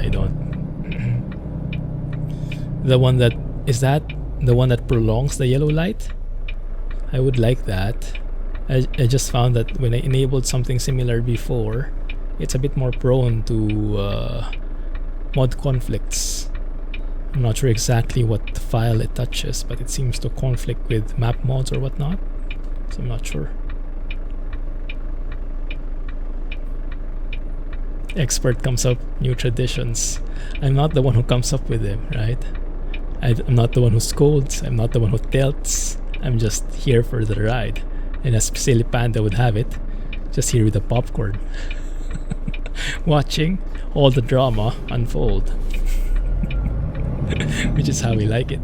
The one that, is that the one that prolongs the yellow light? I would like that. I just found that when I enabled something similar before, it's a bit more prone to mod conflicts. I'm not sure exactly what file it touches, but it seems to conflict with map mods or whatnot, so I'm not sure. Expert comes up new traditions. I'm not the one who comes up with them, right? I'm not the one who scolds, I'm not the one who tilts. I'm just here for the ride. And as Silly Panda would have it, just here with the popcorn. Watching all the drama unfold. Which is how we like it.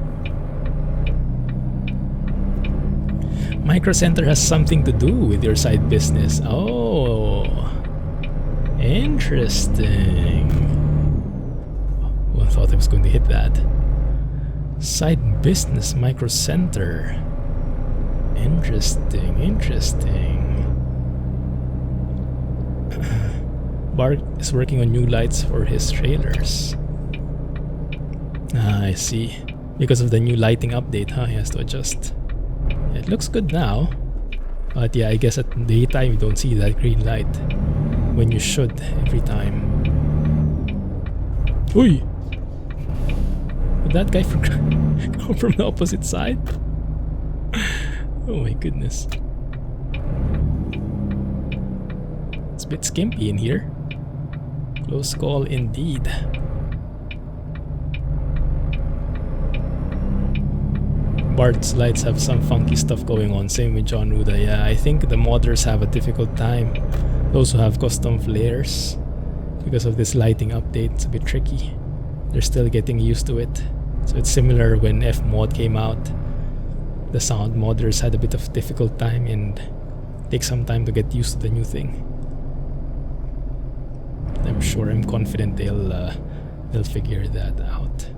Micro Center has something to do with your side business. Oh, interesting. Oh, I thought I was going to hit that. Side business Micro Center. Interesting, interesting. Bart is working on new lights for his trailers. Ah, I see. Because of the new lighting update, huh? He has to adjust. It looks good now. But yeah, I guess at daytime you don't see that green light. When you should every time. Uy! Did that guy come from the opposite side? Oh my goodness. It's a bit skimpy in here. Close call indeed. Bart's lights have some funky stuff going on, same with John Ruda. Yeah, I think the modders have a difficult time. Those who have custom flares, because of this lighting update, it's a bit tricky. They're still getting used to it. So it's similar when F-Mod came out. The sound modders had a bit of difficult time and take some time to get used to the new thing. I'm confident they'll figure that out.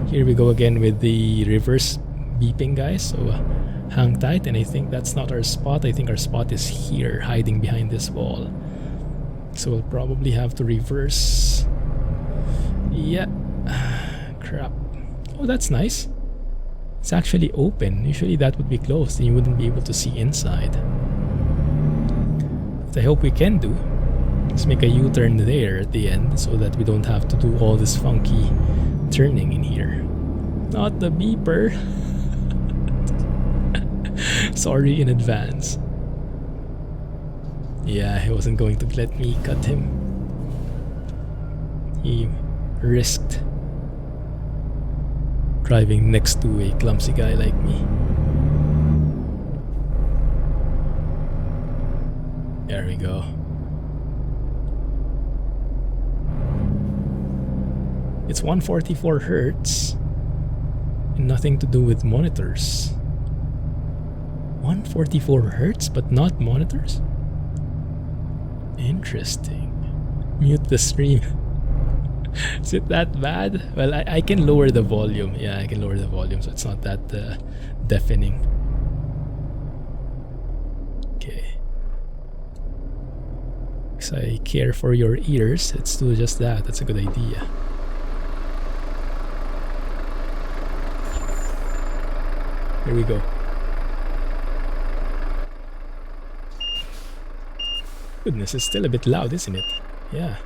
Here we go again with the reverse beeping, guys, so hang tight. And I think that's not our spot. I think our spot is here, hiding behind this wall, so we'll probably have to reverse. Yeah. Crap. Oh, that's nice. It's actually open. Usually that would be closed and you wouldn't be able to see inside. What I hope we can do is make a U-turn there at the end so that we don't have to do all this funky turning in here. Not the beeper. Sorry in advance. Yeah, he wasn't going to let me cut him. He risked driving next to a clumsy guy like me. There we go. It's 144 Hertz and nothing to do with monitors. 144 Hertz but not monitors? Interesting. Mute the stream. Is it that bad? Well, I can lower the volume. Yeah, I can lower the volume so it's not that deafening. Okay. Because I care for your ears, let's do just that. That's a good idea. Here we go. Goodness, it's still a bit loud, isn't it? Yeah.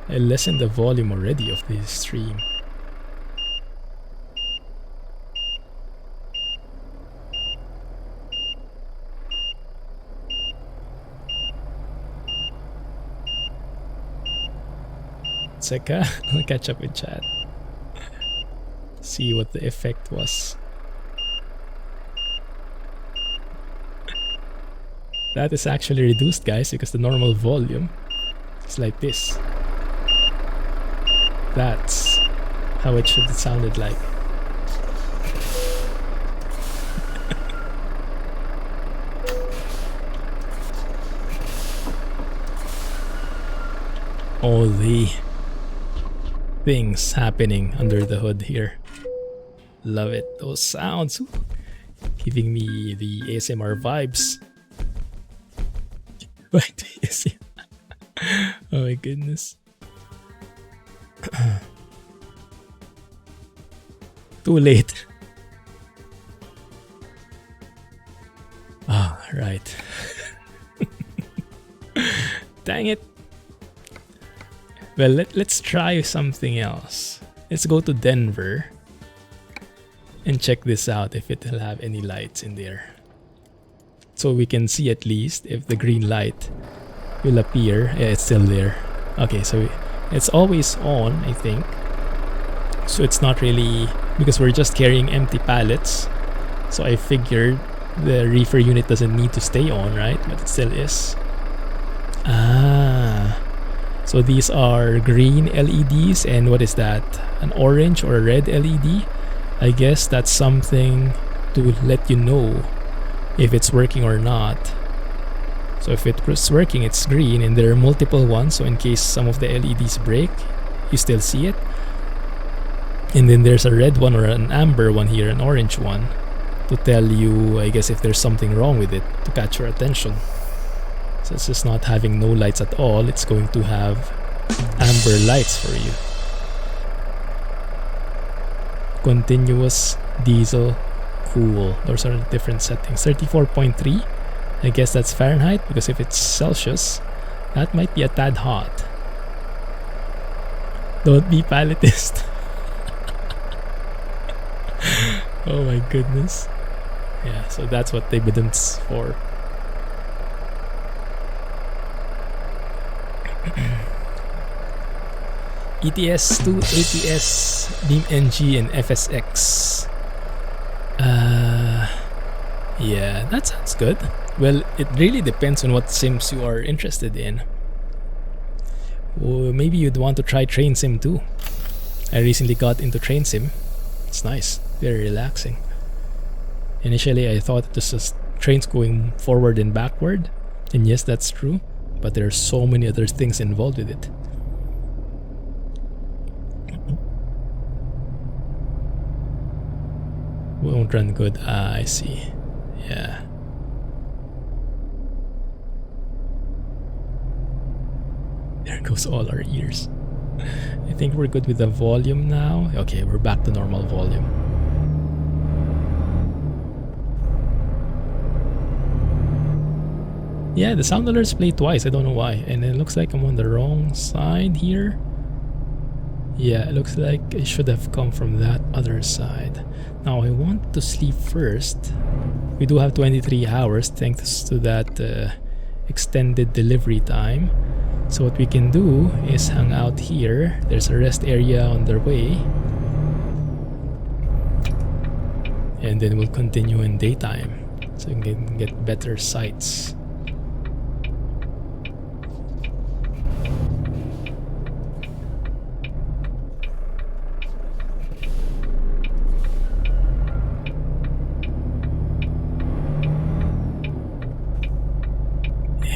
I lessened the volume already of this stream. Seka, I'll catch up with chat. See what the effect was. That is actually reduced, guys, because the normal volume is like this. That's how it should have sounded like. All the things happening under the hood here. Love it. Those sounds. Ooh, giving me the ASMR vibes. But oh my goodness. Too late. light. Dang it. Well, let's try something else. Let's go to Denver and check this out if it'll have any lights in there. So we can see at least if the green light will appear. Yeah, it's still there. Okay, so it's always on, I think. So it's not really, because we're just carrying empty pallets. So I figured the reefer unit doesn't need to stay on, right? But it still is. Ah. So these are green LEDs, and what is that? An orange or a red LED? I guess that's something to let you know if it's working or not. So if it's working, it's green, and there are multiple ones, so in case some of the LEDs break, you still see it. And then there's a red one or an amber one here, an orange one, to tell you, I guess, if there's something wrong with it, to catch your attention. So it's just not having no lights at all, it's going to have amber lights for you. Continuous, diesel, cool. Those are different settings. 34.3. I guess that's Fahrenheit, because if it's Celsius, that might be a tad hot. Don't be palletist. Oh my goodness. Yeah, so that's what the bidum's for. ETS to ATS, Beam NG, and FSX. Yeah, that sounds good. Well, it really depends on what sims you are interested in. Or maybe you'd want to try Train Sim too. I recently got into Train Sim. It's nice, very relaxing. Initially, I thought it was just trains going forward and backward. And yes, that's true. But there are so many other things involved with it. Won't run good. Ah, I see. Yeah. There goes all our ears. I think we're good with the volume now. Okay, we're back to normal volume. Yeah, the sound alerts play twice. I don't know why. And it looks like I'm on the wrong side here. Yeah, it looks like it should have come from that other side. Now I want to sleep first. We do have 23 hours thanks to that extended delivery time. So what we can do is hang out here. There's a rest area on their way. And then we'll continue in daytime. So we can get better sights.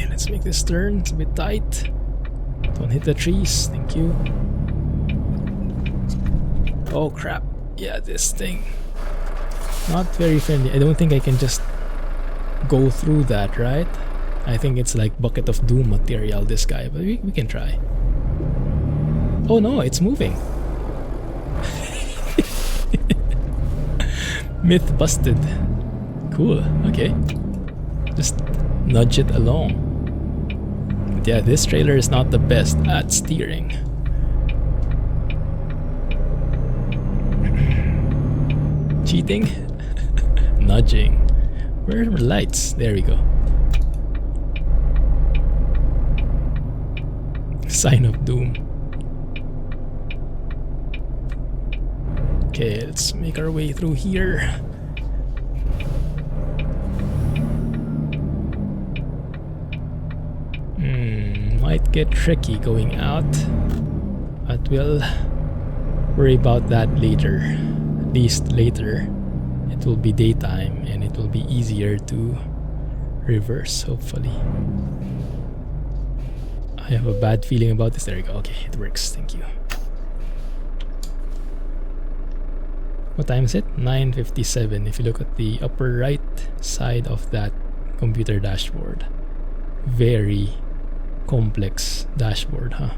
Let's make this turn. It's a bit tight. Don't hit the trees. Thank you. Oh crap. Yeah, this thing. Not very friendly. I don't think I can just go through that, right? I think it's like Bucket of Doom material, this guy. But we can try. Oh no, it's moving. Myth busted. Cool. Okay. Just nudge it along. Yeah, this trailer is not the best at steering. Cheating? Nudging. Where are the lights? There we go. Sign of doom. Okay, let's make our way through here. Might get tricky going out, but we'll worry about that later. At least later it will be daytime and it will be easier to reverse, hopefully. I have a bad feeling about this. There we go. Okay, it works. Thank you. What time is it? 9:57 if you look at the upper right side of that computer dashboard. Very complex dashboard, huh?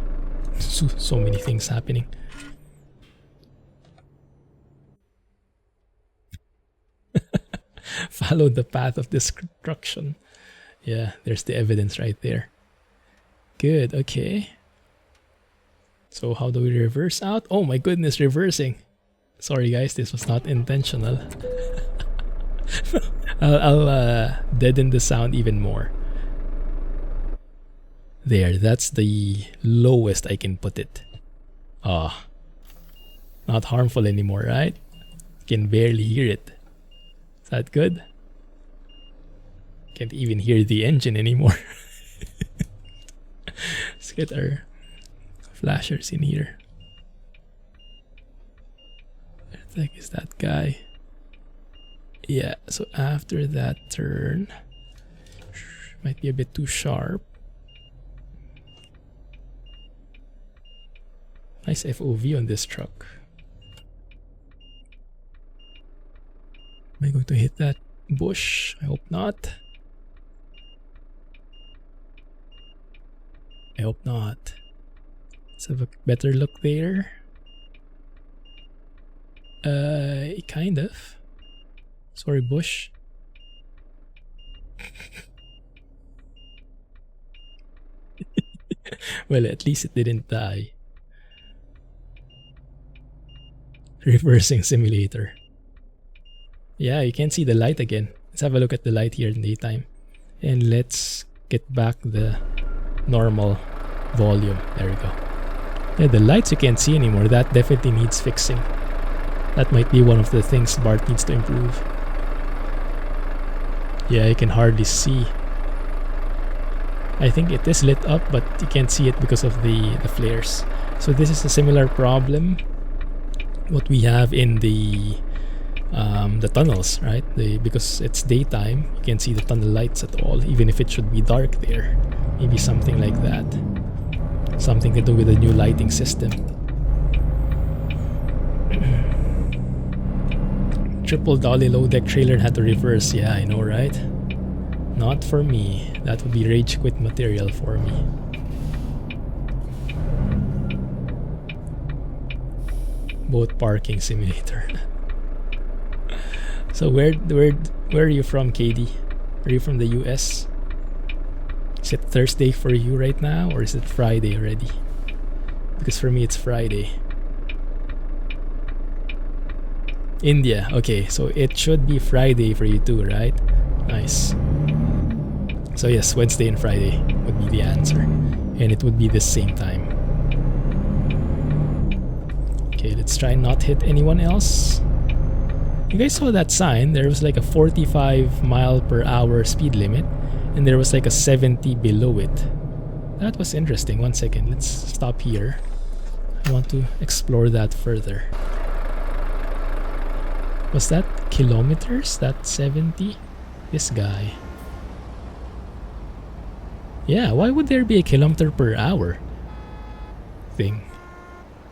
So many things happening. Follow the path of destruction. Yeah, there's the evidence right there. Good, okay. So how do we reverse out? Oh my goodness, reversing. Sorry guys, this was not intentional. I'll deaden the sound even more. There, that's the lowest I can put it. Ah, not harmful anymore, right? Can barely hear it. Is that good? Can't even hear the engine anymore. Let's get our flashers in here. Where the heck is that guy? Yeah, so after that turn, might be a bit too sharp. Nice FOV on this truck. Am I going to hit that bush? I hope not. I hope not. Let's have a better look there. Kind of. Sorry, bush. Well, at least it didn't die. Reversing simulator. Yeah, you can see the light again. Let's have a look at the light here in daytime. And let's get back the normal volume. There we go. Yeah, the lights you can't see anymore. That definitely needs fixing. That might be one of the things B4rt needs to improve. Yeah, you can hardly see. I think it is lit up, but you can't see it because of the flares. So this is a similar problem what we have in the tunnels, right? Because it's daytime, you can't see the tunnel lights at all, even if it should be dark there. Maybe something like that. Something to do with the new lighting system. Triple dolly low deck trailer had to reverse. Yeah, I know, right? Not for me. That would be rage quit material for me. Boat parking simulator. So where are you from, KD? Are you from the US? Is it Thursday for you right now, or is it Friday already? Because for me it's Friday. India. Okay, so it should be Friday for you too, right? Nice. So yes, Wednesday and Friday would be the answer. And it would be the same time. Okay, let's try and not hit anyone else. You guys saw that sign? There was like a 45 mile per hour speed limit, and there was like a 70 below it. That was interesting. One second, let's stop here. I want to explore that further. Was that kilometers? That 70? This guy. Yeah, why would there be a kilometer per hour thing?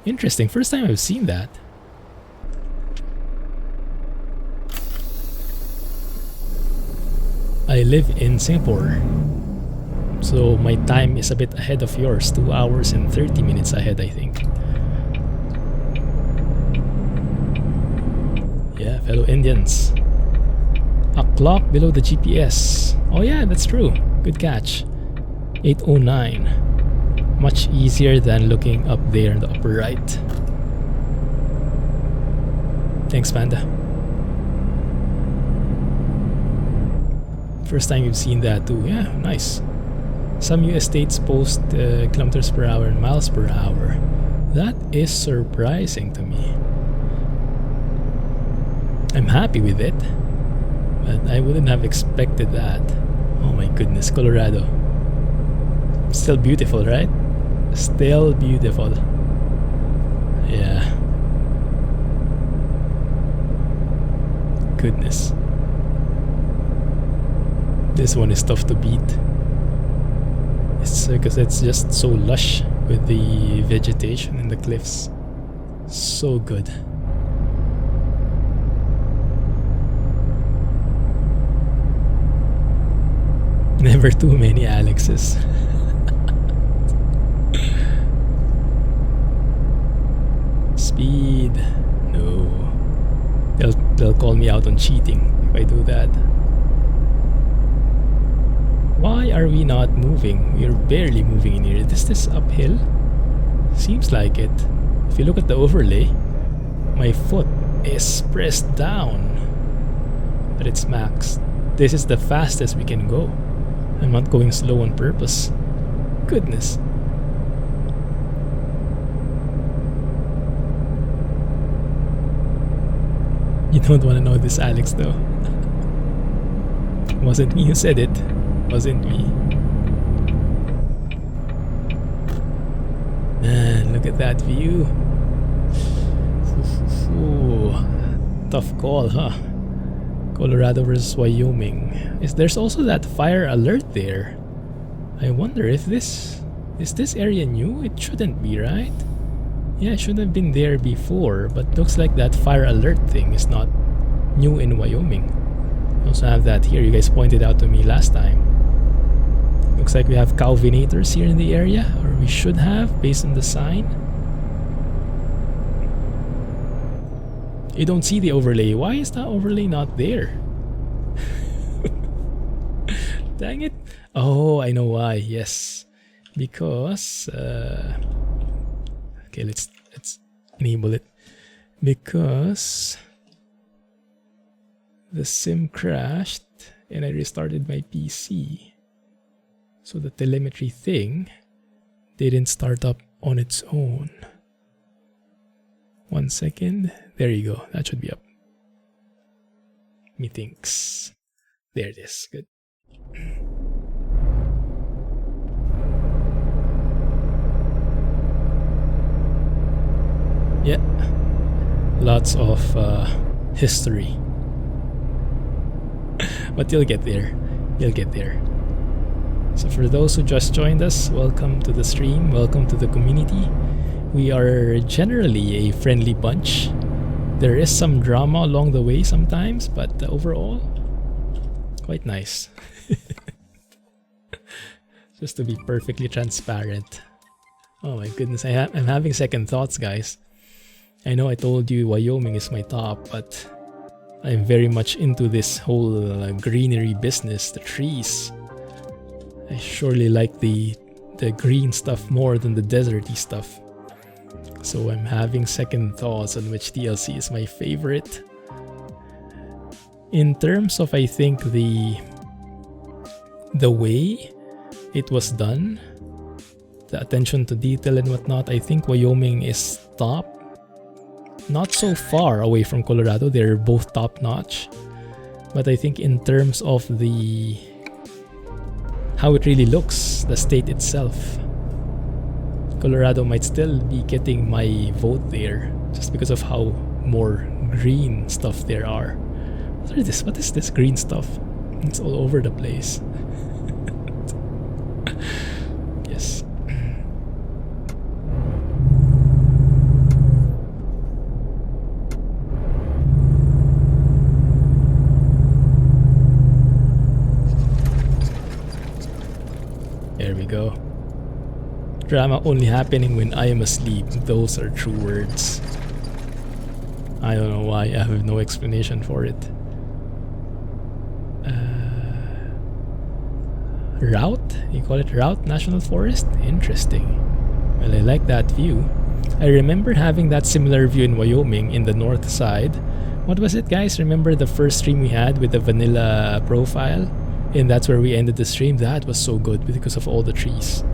Interesting, first time I've seen that. I live in Singapore, so my time is a bit ahead of yours. 2 hours and 30 minutes ahead, I think. Yeah, fellow Indians. A clock below the GPS. Oh yeah, that's true. Good catch. 8:09. Much easier than looking up there in the upper right. Thanks, Panda. First time you've seen that too. Yeah, nice. Some US states post kilometers per hour and miles per hour. That is surprising to me. I'm happy with it, but I wouldn't have expected that. Oh my goodness, Colorado. Still beautiful, right? Still beautiful. Yeah. Goodness. This one is tough to beat. It's because it's just so lush with the vegetation and the cliffs. So good. Never too many Alexes. Speed. No. They'll call me out on cheating if I do that. Why are we not moving? We're barely moving in here. Is this uphill? Seems like it. If you look at the overlay, my foot is pressed down. But it's maxed. This is the fastest we can go. I'm not going slow on purpose. Goodness. You don't want to know this, Alex, though. Wasn't me who said it. Wasn't me. Man, look at that view. Ooh, tough call, huh? Colorado versus Wyoming. There's also that fire alert there. I wonder if this... Is this area new? It shouldn't be, right? Yeah, it should have been there before, but looks like that fire alert thing is not new in Wyoming. We also have that here. You guys pointed out to me last time. Looks like we have Calvinators here in the area, or we should have, based on the sign. You don't see the overlay. Why is that overlay not there? Dang it. Oh, I know why. Yes. Because okay, let's enable it. Because the sim crashed and I restarted my PC. So the telemetry thing didn't start up on its own. 1 second. There you go. That should be up. Methinks. There it is. Good. Yeah. Lots of history. But you'll get there. You'll get there. So for those who just joined us, welcome to the stream. Welcome to the community. We are generally a friendly bunch. There is some drama along the way sometimes, but overall, quite nice. Just to be perfectly transparent. Oh my goodness, I'm having second thoughts, guys. I know I told you Wyoming is my top, but I'm very much into this whole greenery business, the trees. I surely like the green stuff more than the deserty stuff. So I'm having second thoughts on which DLC is my favorite. In terms of, I think, the way it was done, the attention to detail and whatnot, I think Wyoming is top. Not so far away from Colorado, they're both top notch. But I think in terms of the how it really looks, the state itself, Colorado might still be getting my vote there just because of how more green stuff there are. What is this green stuff? It's all over the place. Yes. There we go. Drama only happening when I am asleep. Those are true words. I don't know why. I have no explanation for it. Route? You call it Route National Forest? Interesting. Well, I like that view. I remember having that similar view in Wyoming in the north side. What was it, guys? Remember the first stream we had with the vanilla profile? And that's where we ended the stream. That was so good because of all the trees.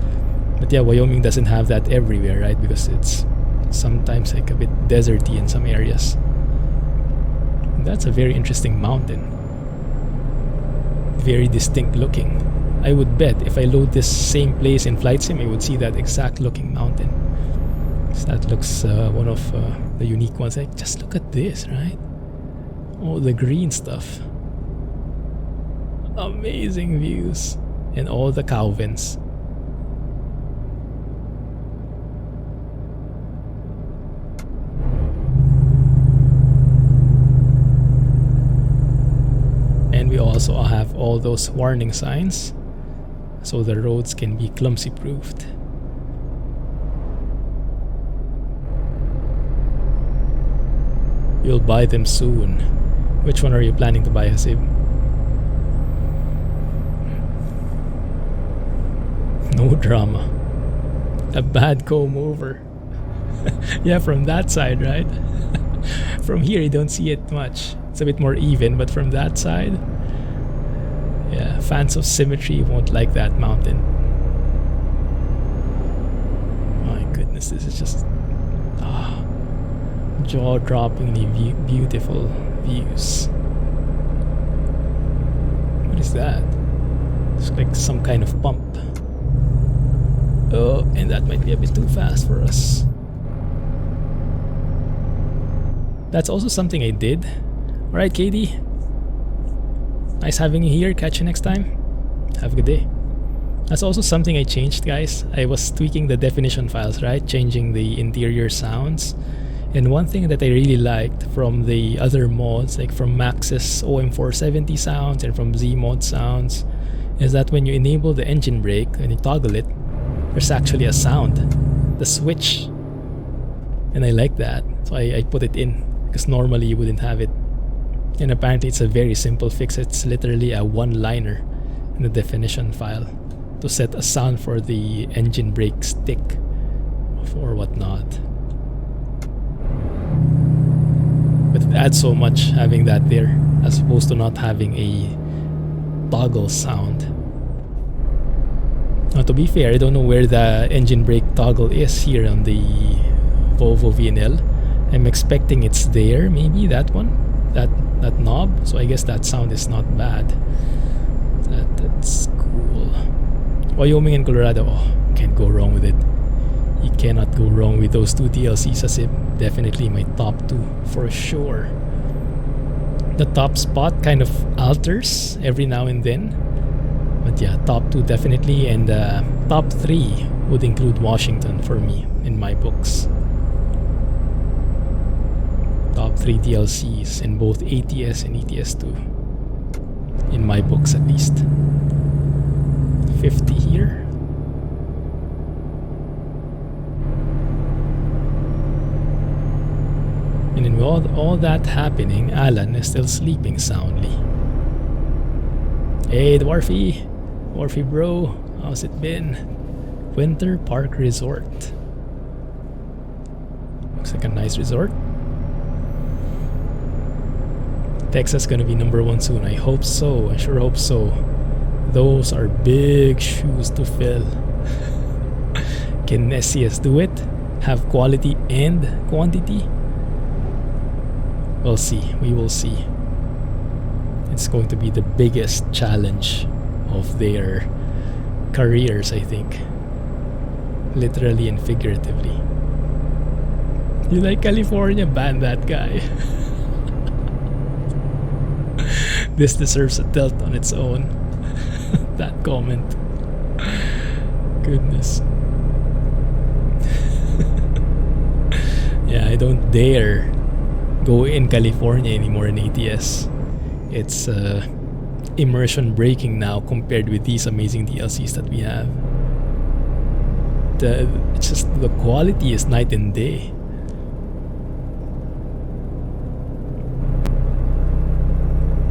But yeah, Wyoming doesn't have that everywhere, right? Because it's sometimes like a bit deserty in some areas. And that's a very interesting mountain. Very distinct looking. I would bet if I load this same place in Flight Sim, I would see that exact looking mountain. So that looks one of the unique ones. Like, just look at this, right? All the green stuff. Amazing views. And all the Calvins. And we also have all those warning signs, so the roads can be clumsy proofed. You'll buy them soon. Which one are you planning to buy, Hasib? drama. A bad comb over. Yeah, from that side, right? From here you don't see it much. It's a bit more even, but from that side, yeah, fans of symmetry won't like that mountain. My goodness, this is just jaw-droppingly beautiful views. What is that? It's like some kind of pump. Oh, and that might be a bit too fast for us. That's also something I did. Alright, KD. Nice having you here. Catch you next time. Have a good day. That's also something I changed, guys. I was tweaking the definition files, right? Changing the interior sounds. And one thing that I really liked from the other mods, like from Max's OM470 sounds and from Zeemod sounds, is that when you enable the engine brake and you toggle it, there's actually a sound, the switch. And I like that, so I put it in, because normally you wouldn't have it. And apparently it's a very simple fix. It's literally a one-liner in the definition file to set a sound for the engine brake stick or whatnot. But it adds so much having that there, as opposed to not having a toggle sound. Now, to be fair, I don't know where the engine brake toggle is here on the Volvo VNL. I'm expecting it's there, maybe that one, that knob. So I guess that sound is not bad. That's cool. Wyoming and Colorado, can't go wrong with it. You cannot go wrong with those two DLCs, as definitely my top two for sure. The top spot kind of alters every now and then, but yeah, top two definitely, and top three would include Washington for me in my books. Top 3 DLCs in both ATS and ETS2 in my books, at least. 50 here. And in all that happening, Alan is still sleeping soundly. Hey, Dwarfy bro, how's it been? Winter Park Resort. Looks like a nice resort. Texas gonna be #1 soon. I hope so. I sure hope so. Those are big shoes to fill. Can SCS do it? Have quality and quantity? We'll see. We will see. It's going to be the biggest challenge of their careers, I think. Literally and figuratively. You like California? Ban that guy. This deserves a tilt on its own. That comment. Goodness. Yeah, I don't dare go in California anymore in ATS. It's immersion breaking now compared with these amazing DLCs that we have. It's just the quality is night and day.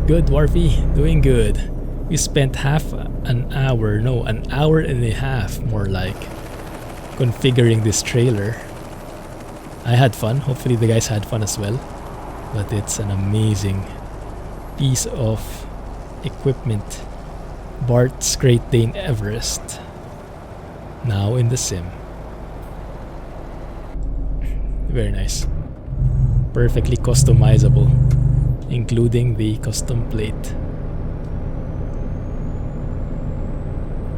Good, Dwarfy, doing good. We spent an hour and a half more like, configuring this trailer. I had fun. Hopefully the guys had fun as well. But it's an amazing piece of equipment. B4rt's Great Dane Everest. Now in the sim. Very nice. Perfectly customizable, including the custom plate.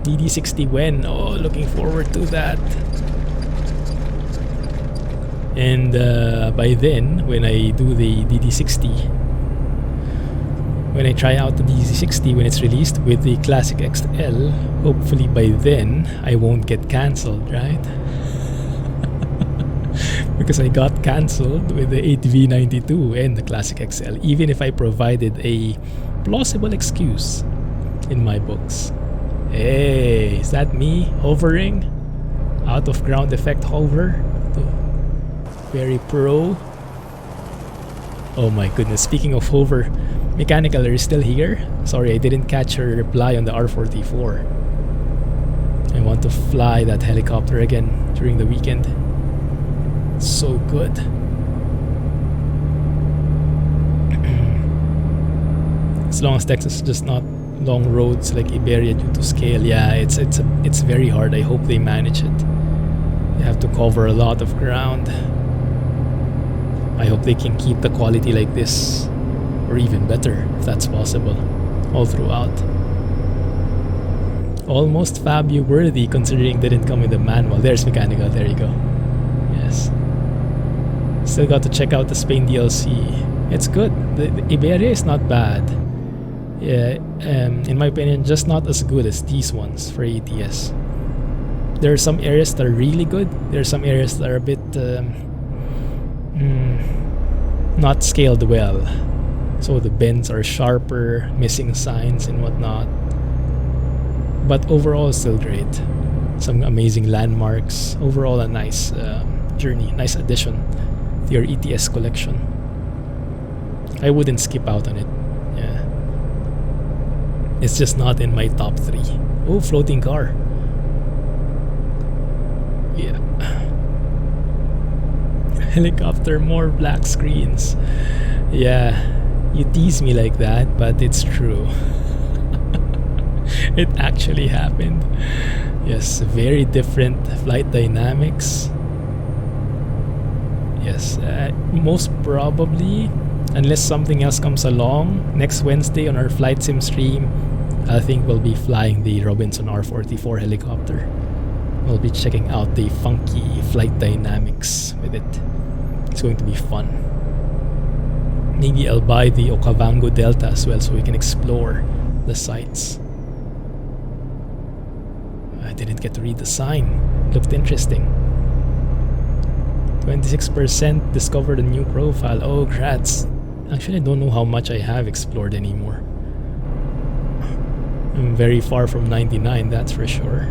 DD60 when? Oh, looking forward to that. And by then, when I do the DD60, when I try out the DD60 when it's released with the Classic XL, hopefully by then I won't get cancelled, right? Because I got cancelled with the 8V92 and the Classic XL, even if I provided a plausible excuse in my books. Hey, is that me hovering? Out of ground effect hover? Very pro. Oh my goodness, speaking of hover, Mechanical, are you still here? Sorry, I didn't catch her reply on the R44. I'm want to fly that helicopter again during the weekend. It's so good. As long as Texas is just not long roads like Iberia due to scale, yeah, it's very hard. I hope they manage it. They have to cover a lot of ground. I hope they can keep the quality like this, or even better if that's possible, all throughout. Almost Fabio worthy considering didn't come with a manual. There's mechanical, there you go. Yes. Still got to check out the Spain DLC. It's good. The Iberia is not bad. Yeah, in my opinion, just not as good as these ones for ATS. There are some areas that are really good. There are some areas that are a bit not scaled well. So the bends are sharper, missing signs and whatnot. But overall, still great. Some amazing landmarks. Overall, a nice journey, nice addition to your ETS collection. I wouldn't skip out on it. Yeah. It's just not in my top 3. Oh, floating car. Yeah. Helicopter, more black screens. Yeah, you tease me like that, but it's true. It actually happened. Yes, very different flight dynamics. Yes, most probably, unless something else comes along, next Wednesday on our flight sim stream, I think we'll be flying the Robinson R44 helicopter. We'll be checking out the funky flight dynamics with it. It's going to be fun. Maybe I'll buy the Okavango Delta as well so we can explore the sites. I didn't get to read the sign. Looked interesting. 26% discovered a new profile. Oh, grats. Actually, I don't know how much I have explored anymore. I'm very far from 99, that's for sure.